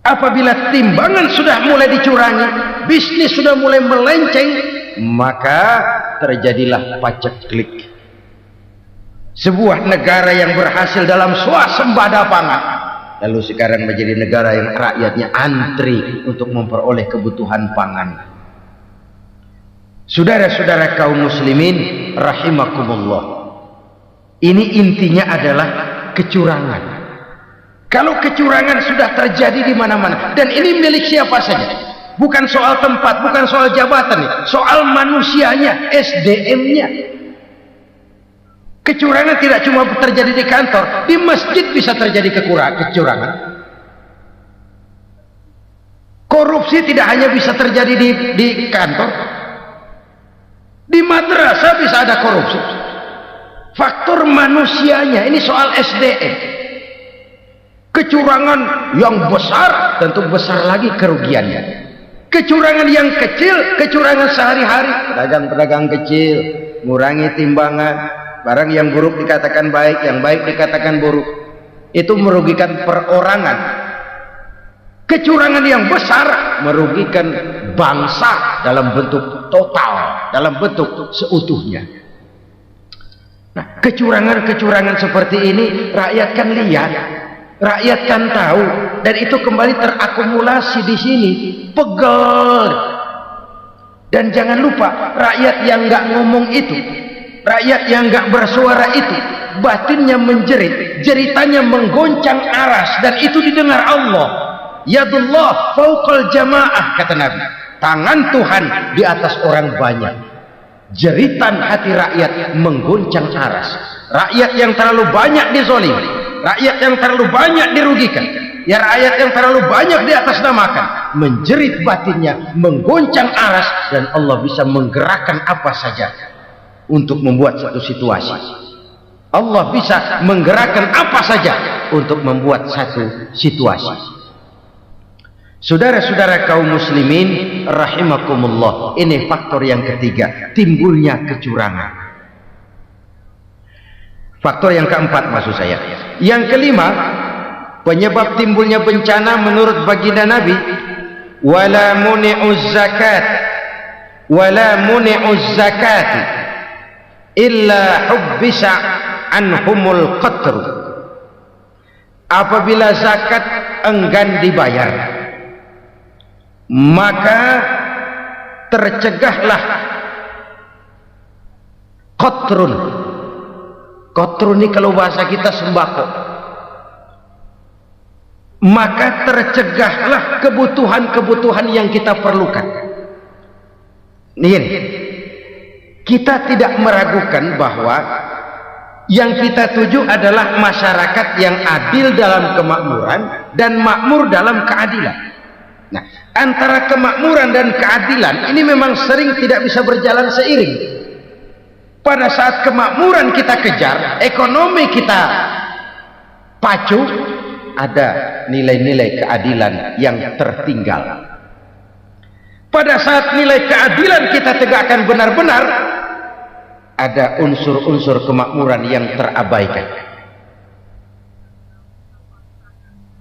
Apabila timbangan sudah mulai dicurangi, bisnis sudah mulai melenceng, maka terjadilah paceklik. Sebuah negara yang berhasil dalam swasembada pangan, lalu sekarang menjadi negara yang rakyatnya antri untuk memperoleh kebutuhan pangan. Saudara-saudara kaum muslimin rahimakumullah, ini intinya adalah kecurangan. Kalau kecurangan sudah terjadi di mana-mana, dan ini milik siapa saja, bukan soal tempat, bukan soal jabatan, soal manusianya, SDM-nya. Kecurangan tidak cuma terjadi di kantor, di masjid bisa terjadi kecurangan. Korupsi tidak hanya bisa terjadi di kantor, di madrasah bisa ada korupsi. Faktor manusianya, ini soal SDM. Kecurangan yang besar, tentu besar lagi kerugiannya. Kecurangan yang kecil, kecurangan sehari-hari, pedagang-pedagang kecil ngurangi timbangan, barang yang buruk dikatakan baik, yang baik dikatakan buruk, itu merugikan perorangan. Kecurangan yang besar merugikan bangsa dalam bentuk total, dalam bentuk seutuhnya. Nah, kecurangan-kecurangan seperti ini rakyat kan lihat, rakyat kan tahu, dan itu kembali terakumulasi di sini, pegel. Dan jangan lupa, rakyat yang nggak ngomong itu, rakyat yang nggak bersuara itu, batinnya menjerit, jeritannya menggoncang aras, dan itu didengar Allah. Yadullah fauqal jamaah, kata Nabi, tangan Tuhan di atas orang banyak. Jeritan hati rakyat menggoncang aras. Rakyat yang terlalu banyak dizolimi, rakyat yang terlalu banyak dirugikan, ya rakyat yang terlalu banyak di atas namakan, menjerit batinnya, menggoncang aras, dan Allah bisa menggerakkan apa saja untuk membuat satu situasi. Allah bisa menggerakkan apa saja untuk membuat satu situasi. Saudara-saudara kaum muslimin rahimakumullah, ini faktor yang ketiga, timbulnya kecurangan. Faktor yang keempat maksud saya. Yang kelima, penyebab timbulnya bencana menurut baginda Nabi, wala muni'uz zakat wala muni'uz zakat illa hubbisa anhumul qatr. Apabila zakat enggan dibayar, maka tercegahlah qatrun. Qatrun ini kalau bahasa kita sembako. Maka tercegahlah kebutuhan-kebutuhan yang kita perlukan. Nih, kita tidak meragukan bahwa yang kita tuju adalah masyarakat yang adil dalam kemakmuran dan makmur dalam keadilan. Nah, antara kemakmuran dan keadilan ini memang sering tidak bisa berjalan seiring. Pada saat kemakmuran kita kejar, ekonomi kita pacu, ada nilai-nilai keadilan yang tertinggal. Pada saat nilai keadilan kita tegakkan benar-benar, ada unsur-unsur kemakmuran yang terabaikan.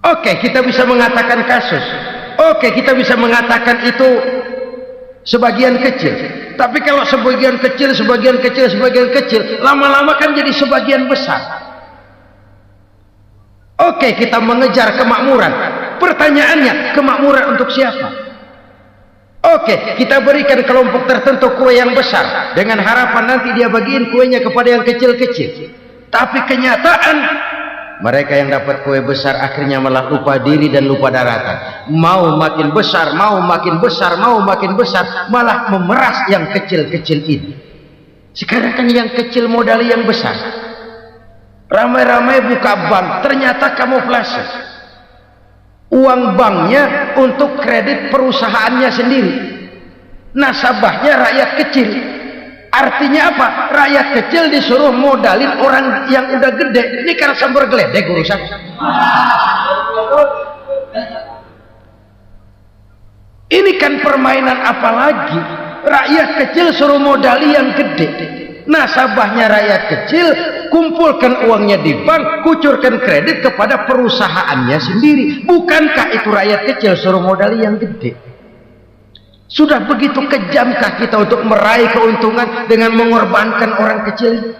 Oke, kita bisa mengatakan kasus. Oke, kita bisa mengatakan itu sebagian kecil. Tapi kalau sebagian kecil, lama-lama kan jadi sebagian besar. Oke, kita mengejar kemakmuran. Pertanyaannya, kemakmuran untuk siapa? Oke, kita berikan kelompok tertentu kue yang besar dengan harapan nanti dia bagiin kuenya kepada yang kecil-kecil. Tapi kenyataan, mereka yang dapat kue besar akhirnya malah lupa diri dan lupa daratan. Mau makin besar, malah memeras yang kecil-kecil ini. Sekarang kan yang kecil modali yang besar. Ramai-ramai buka bank, ternyata kamuflase. Uang banknya untuk kredit perusahaannya sendiri. Nasabahnya rakyat kecil. Artinya apa? Rakyat kecil disuruh modalin orang yang udah gede. Ini kan sumber geledek urusan. Ini kan permainan apa lagi? Rakyat kecil suruh modali yang gede. Nasabahnya rakyat kecil, kumpulkan uangnya di bank, kucurkan kredit kepada perusahaannya sendiri. Bukankah itu rakyat kecil suruh modali yang gede? Sudah begitu kejamkah kita untuk meraih keuntungan dengan mengorbankan orang kecil?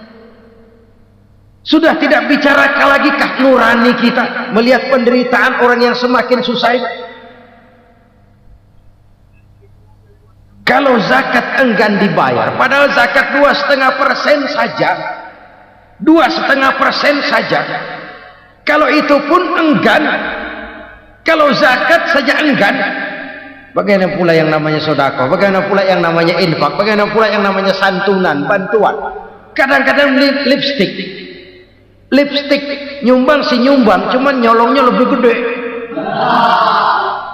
Sudah tidak bicara lagi kah nurani kita melihat penderitaan orang yang semakin susah ini? Kalau zakat enggan dibayar, padahal zakat 2,5% saja, 2,5% saja. Kalau itu pun enggan, kalau zakat saja enggan, bagaimana pula yang namanya sedekah, bagaimana pula yang namanya infak, bagaimana pula yang namanya santunan, bantuan. Kadang-kadang lipstick nyumbang si nyumbang, cuman nyolongnya lebih gede.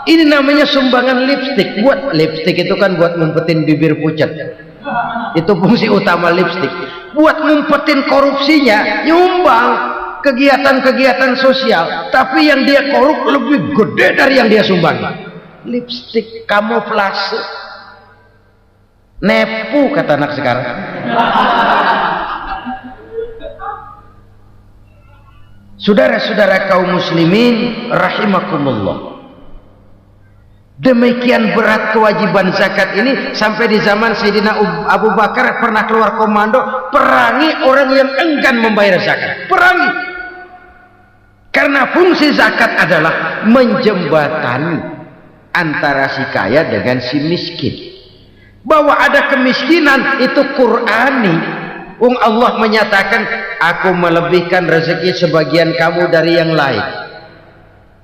Ini namanya sumbangan lipstick. Buat lipstick itu kan buat ngumpetin bibir pucat. Itu fungsi utama lipstick. Buat ngumpetin korupsinya, nyumbang kegiatan-kegiatan sosial, tapi yang dia korup lebih gede dari yang dia sumbang. Lipstick kamuflase. Nepu kata anak sekarang. Saudara-saudara kaum muslimin rahimakumullah. Demikian berat kewajiban zakat ini sampai di zaman Sayyidina Abu Bakar pernah keluar komando perangi orang yang enggan membayar zakat. Perangi. Karena fungsi zakat adalah menjembatani antara si kaya dengan si miskin. Bahwa ada kemiskinan itu Qur'ani. Allah menyatakan, aku melebihkan rezeki sebagian kamu dari yang lain.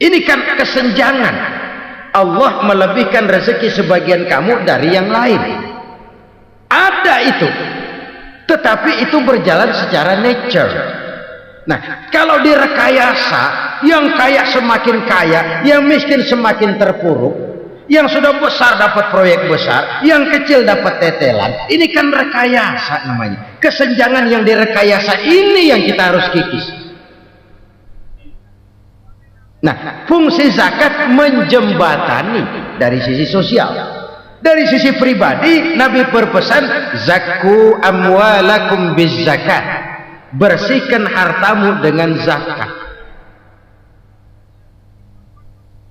Ini kan kesenjangan. Allah melebihkan rezeki sebagian kamu dari yang lain. Ada itu. Tetapi itu berjalan secara nature. Nah, kalau direkayasa, yang kaya semakin kaya, yang miskin semakin terpuruk, yang sudah besar dapat proyek besar, yang kecil dapat tetelan. Ini kan rekayasa namanya. Kesenjangan yang direkayasa ini yang kita harus kikis. Nah, fungsi zakat menjembatani dari sisi sosial. Dari sisi pribadi, Nabi berpesan, zakku amwalakum biz zakat, bersihkan hartamu dengan zakat.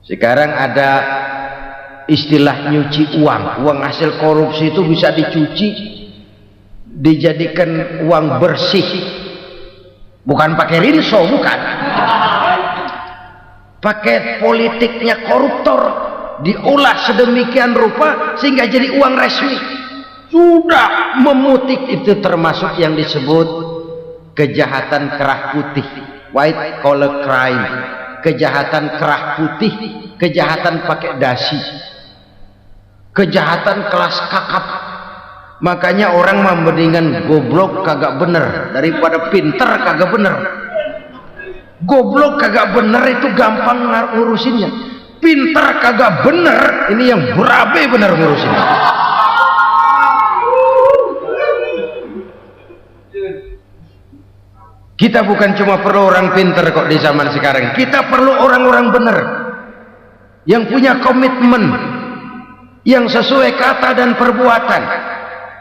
Sekarang ada istilah nyuci uang. Uang hasil korupsi itu bisa dicuci, dijadikan uang bersih. Bukan pakai rinso, bukan. Pakai politiknya koruptor, diolah sedemikian rupa sehingga jadi uang resmi. Sudah memutih. Itu termasuk yang disebut kejahatan kerah putih, white collar crime. Kejahatan kerah putih, kejahatan pakai dasi, kejahatan kelas kakap. Makanya orang mendingan goblok kagak bener daripada pinter kagak bener. Goblok kagak bener itu gampang ngurusinnya, pinter kagak bener ini yang berabe bener ngurusinnya. Kita bukan cuma perlu orang pinter kok di zaman sekarang, kita perlu orang-orang bener yang punya komitmen, yang sesuai kata dan perbuatan,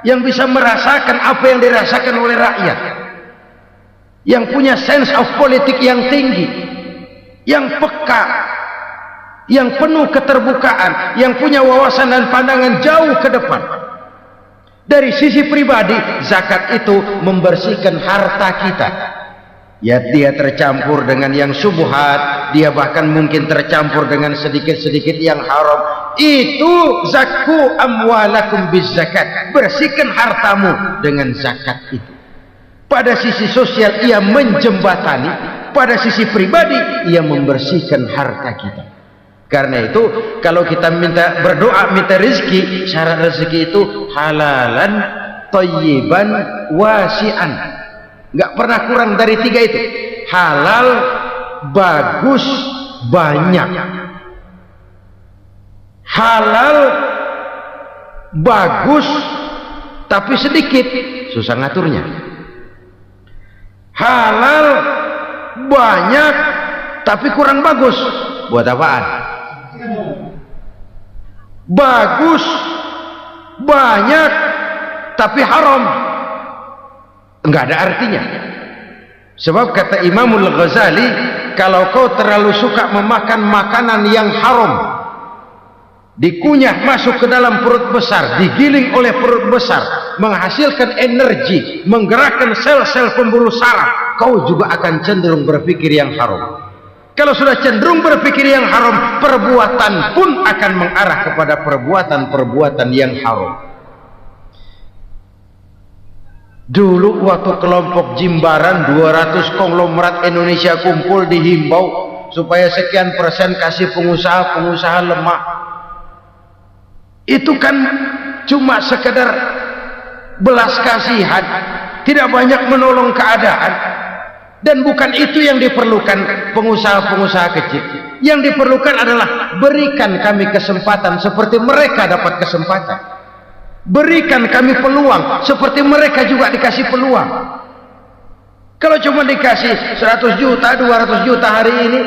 yang bisa merasakan apa yang dirasakan oleh rakyat, yang punya sense of politik yang tinggi, yang peka, yang penuh keterbukaan, yang punya wawasan dan pandangan jauh ke depan. Dari sisi pribadi, zakat itu membersihkan harta kita. Ya, dia tercampur dengan yang syubhat, dia bahkan mungkin tercampur dengan sedikit-sedikit yang haram. Itu zakku amwalakum biz zakat, bersihkan hartamu dengan zakat itu. Pada sisi sosial ia menjembatani, pada sisi pribadi ia membersihkan harta kita. Karena itu kalau kita minta berdoa minta rezeki, syarat rezeki itu halalan thayyiban wasi'an. Nggak pernah kurang dari 3 itu. Halal, bagus, banyak. Halal, bagus, tapi sedikit, susah ngaturnya. Halal, banyak, tapi kurang bagus, buat apaan? Bagus, banyak, tapi haram, enggak ada artinya. Sebab kata Imamul Ghazali, kalau kau terlalu suka memakan makanan yang haram, dikunyah masuk ke dalam perut besar, digiling oleh perut besar, menghasilkan energi, menggerakkan sel-sel pembuluh saraf, kau juga akan cenderung berpikir yang haram. Kalau sudah cenderung berpikir yang haram, perbuatan pun akan mengarah kepada perbuatan-perbuatan yang haram. Dulu waktu kelompok Jimbaran 200 konglomerat Indonesia kumpul, dihimbau supaya sekian persen kasih pengusaha lemah. Itu kan cuma sekedar belas kasihan, tidak banyak menolong keadaan. Dan bukan itu yang diperlukan pengusaha-pengusaha kecil. Yang diperlukan adalah berikan kami kesempatan seperti mereka dapat kesempatan. Berikan kami peluang seperti mereka juga dikasih peluang. Kalau cuma dikasih 100 juta 200 juta hari ini,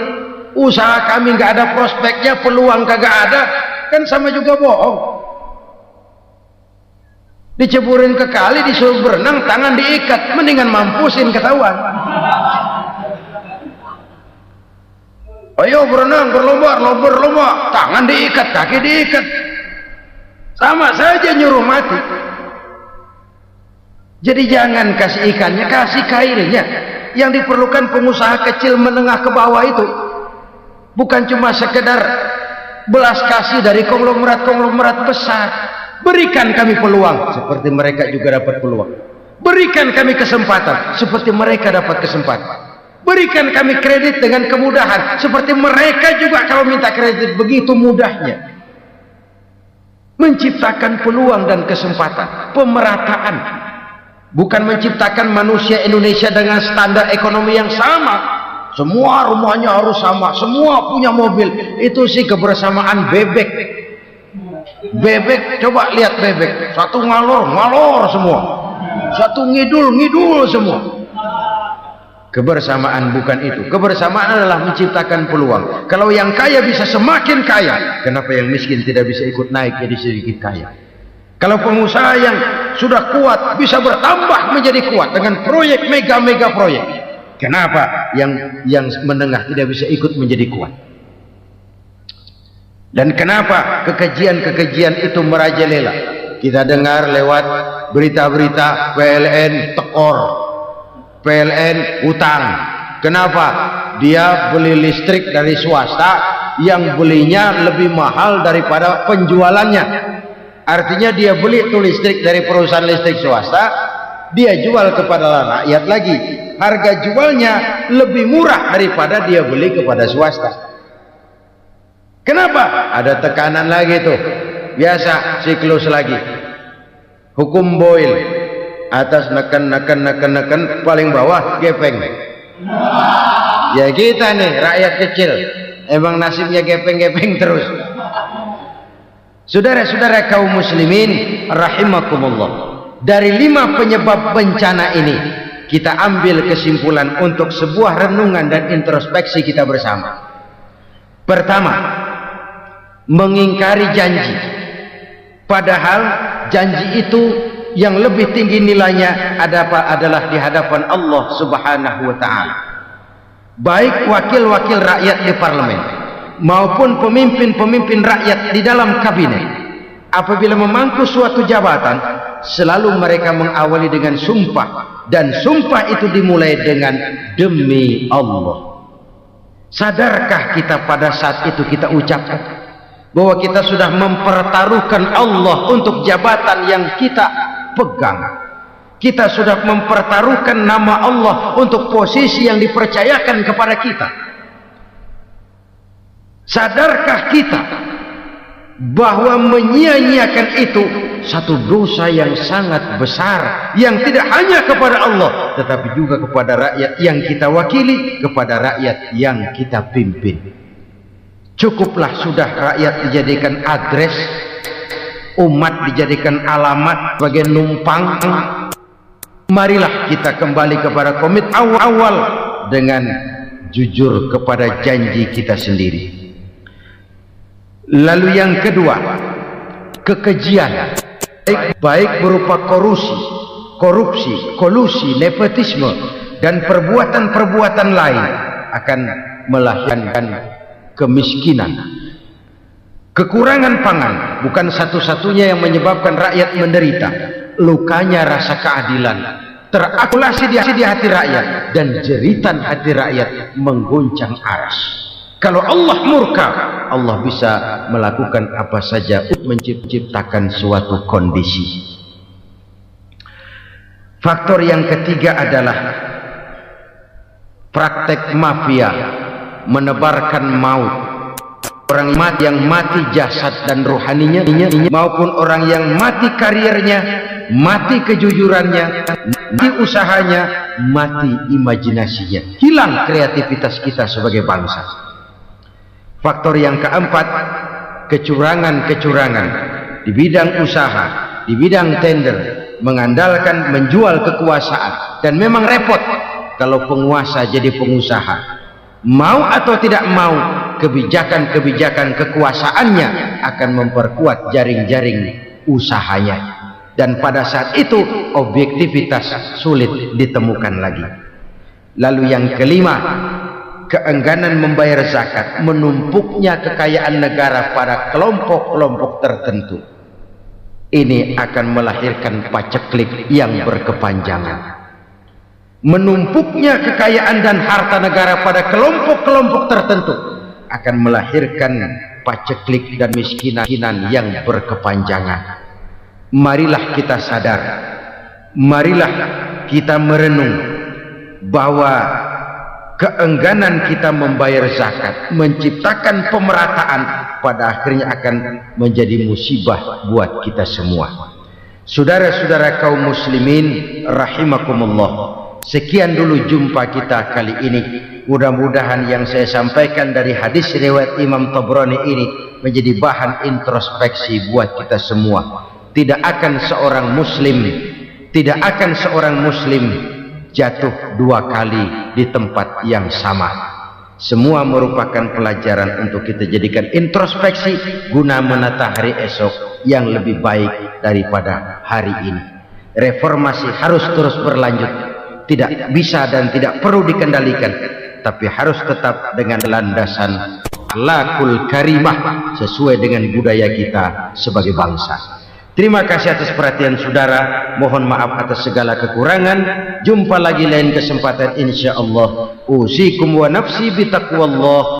usaha kami nggak ada prospeknya, peluang kagak ada, kan sama juga bohong. Diceburin ke kali, disuruh berenang, tangan diikat, mendingan mampusin ketahuan. Ayo berenang, berlomba, tangan diikat, kaki diikat, sama saja nyuruh mati. Jadi jangan kasih ikannya, kasih kailnya. Yang diperlukan pengusaha kecil menengah ke bawah itu bukan cuma sekedar belas kasih dari konglomerat-konglomerat besar. Berikan kami peluang seperti mereka juga dapat peluang. Berikan kami kesempatan seperti mereka dapat kesempatan. Berikan kami kredit dengan kemudahan seperti mereka juga kalau minta kredit begitu mudahnya. Menciptakan peluang dan kesempatan, pemerataan, bukan menciptakan manusia Indonesia dengan standar ekonomi yang sama. Semua rumahnya harus sama, semua punya mobil. Itu sih kebersamaan bebek. Bebek, coba lihat bebek, satu ngalor semua, satu ngidul semua. Kebersamaan bukan itu. Kebersamaan adalah menciptakan peluang. Kalau yang kaya bisa semakin kaya, kenapa yang miskin tidak bisa ikut naik jadi sedikit kaya? Kalau pengusaha yang sudah kuat bisa bertambah menjadi kuat dengan proyek mega proyek, kenapa yang menengah tidak bisa ikut menjadi kuat? Dan kenapa kekejian itu merajalela? Kita dengar lewat berita-berita PLN tekor, PLN utang. Kenapa? Dia beli listrik dari swasta yang belinya lebih mahal daripada penjualannya. Artinya dia beli itu listrik dari perusahaan listrik swasta, dia jual kepada rakyat lagi. Harga jualnya lebih murah daripada dia beli kepada swasta. Kenapa? Ada tekanan lagi tuh. Biasa siklus lagi. Hukum Boyle. Atas neken paling bawah gepeng. Ya kita nih rakyat kecil emang nasibnya gepeng terus. Saudara-saudara kaum muslimin rahimakumullah, dari 5 penyebab bencana ini kita ambil kesimpulan untuk sebuah renungan dan introspeksi kita bersama. Pertama, mengingkari janji, padahal janji itu yang lebih tinggi nilainya adalah di hadapan Allah Subhanahu wa ta'ala. Baik wakil-wakil rakyat di parlemen maupun pemimpin-pemimpin rakyat di dalam kabinet, apabila memangku suatu jabatan, selalu mereka mengawali dengan sumpah, dan sumpah itu dimulai dengan demi Allah. Sadarkah kita pada saat itu kita ucapkan bahwa kita sudah mempertaruhkan Allah untuk jabatan yang kita pegang? Kita sudah mempertaruhkan nama Allah untuk posisi yang dipercayakan kepada kita. Sadarkah kita bahwa menyia-nyiakan itu satu dosa yang sangat besar, yang tidak hanya kepada Allah tetapi juga kepada rakyat yang kita wakili, kepada rakyat yang kita pimpin. Cukuplah sudah rakyat dijadikan adres, umat dijadikan alamat sebagai numpang. Marilah kita kembali kepada komit awal dengan jujur kepada janji kita sendiri. Lalu yang kedua, kekejian, baik berupa korupsi, kolusi, nepotisme dan perbuatan-perbuatan lain akan melahirkan kemiskinan. Kekurangan pangan bukan satu-satunya yang menyebabkan rakyat menderita. Lukanya rasa keadilan terakumulasi di hati rakyat, dan jeritan hati rakyat mengguncang aras. Kalau Allah murka, Allah bisa melakukan apa saja untuk menciptakan suatu kondisi. Faktor yang ketiga adalah praktek mafia menebarkan maut. Orang yang mati jasad dan rohaninya, maupun orang yang mati karirnya, mati kejujurannya, mati usahanya, mati imajinasinya. Hilang kreativitas kita sebagai bangsa. Faktor yang keempat, kecurangan-kecurangan di bidang usaha, di bidang tender, mengandalkan menjual kekuasaan. Dan memang repot kalau penguasa jadi pengusaha. Mau atau tidak mau, kebijakan-kebijakan kekuasaannya akan memperkuat jaring-jaring usahanya. Dan pada saat itu objektivitas sulit ditemukan lagi. Lalu yang kelima, keengganan membayar zakat, menumpuknya kekayaan negara pada kelompok-kelompok tertentu. Ini akan melahirkan paceklik yang berkepanjangan. Menumpuknya kekayaan dan harta negara pada kelompok-kelompok tertentu akan melahirkan paceklik dan miskinan yang berkepanjangan. Marilah kita sadar, marilah kita merenung bahwa keengganan kita membayar zakat, menciptakan pemerataan, pada akhirnya akan menjadi musibah buat kita semua. Saudara-saudara kaum muslimin rahimakumullah, sekian dulu jumpa kita kali ini. Mudah-mudahan yang saya sampaikan dari hadis riwayat Imam Tabrani ini menjadi bahan introspeksi buat kita semua. Tidak akan seorang muslim jatuh 2 kali di tempat yang sama. Semua merupakan pelajaran untuk kita jadikan introspeksi guna menata hari esok yang lebih baik daripada hari ini. Reformasi harus terus berlanjut, tidak bisa dan tidak perlu dikendalikan, tapi harus tetap dengan landasan akhlakul karimah sesuai dengan budaya kita sebagai bangsa. Terima kasih atas perhatian saudara. Mohon maaf atas segala kekurangan. Jumpa lagi lain kesempatan insyaallah. Usikum wa nafsi bitaqwallah.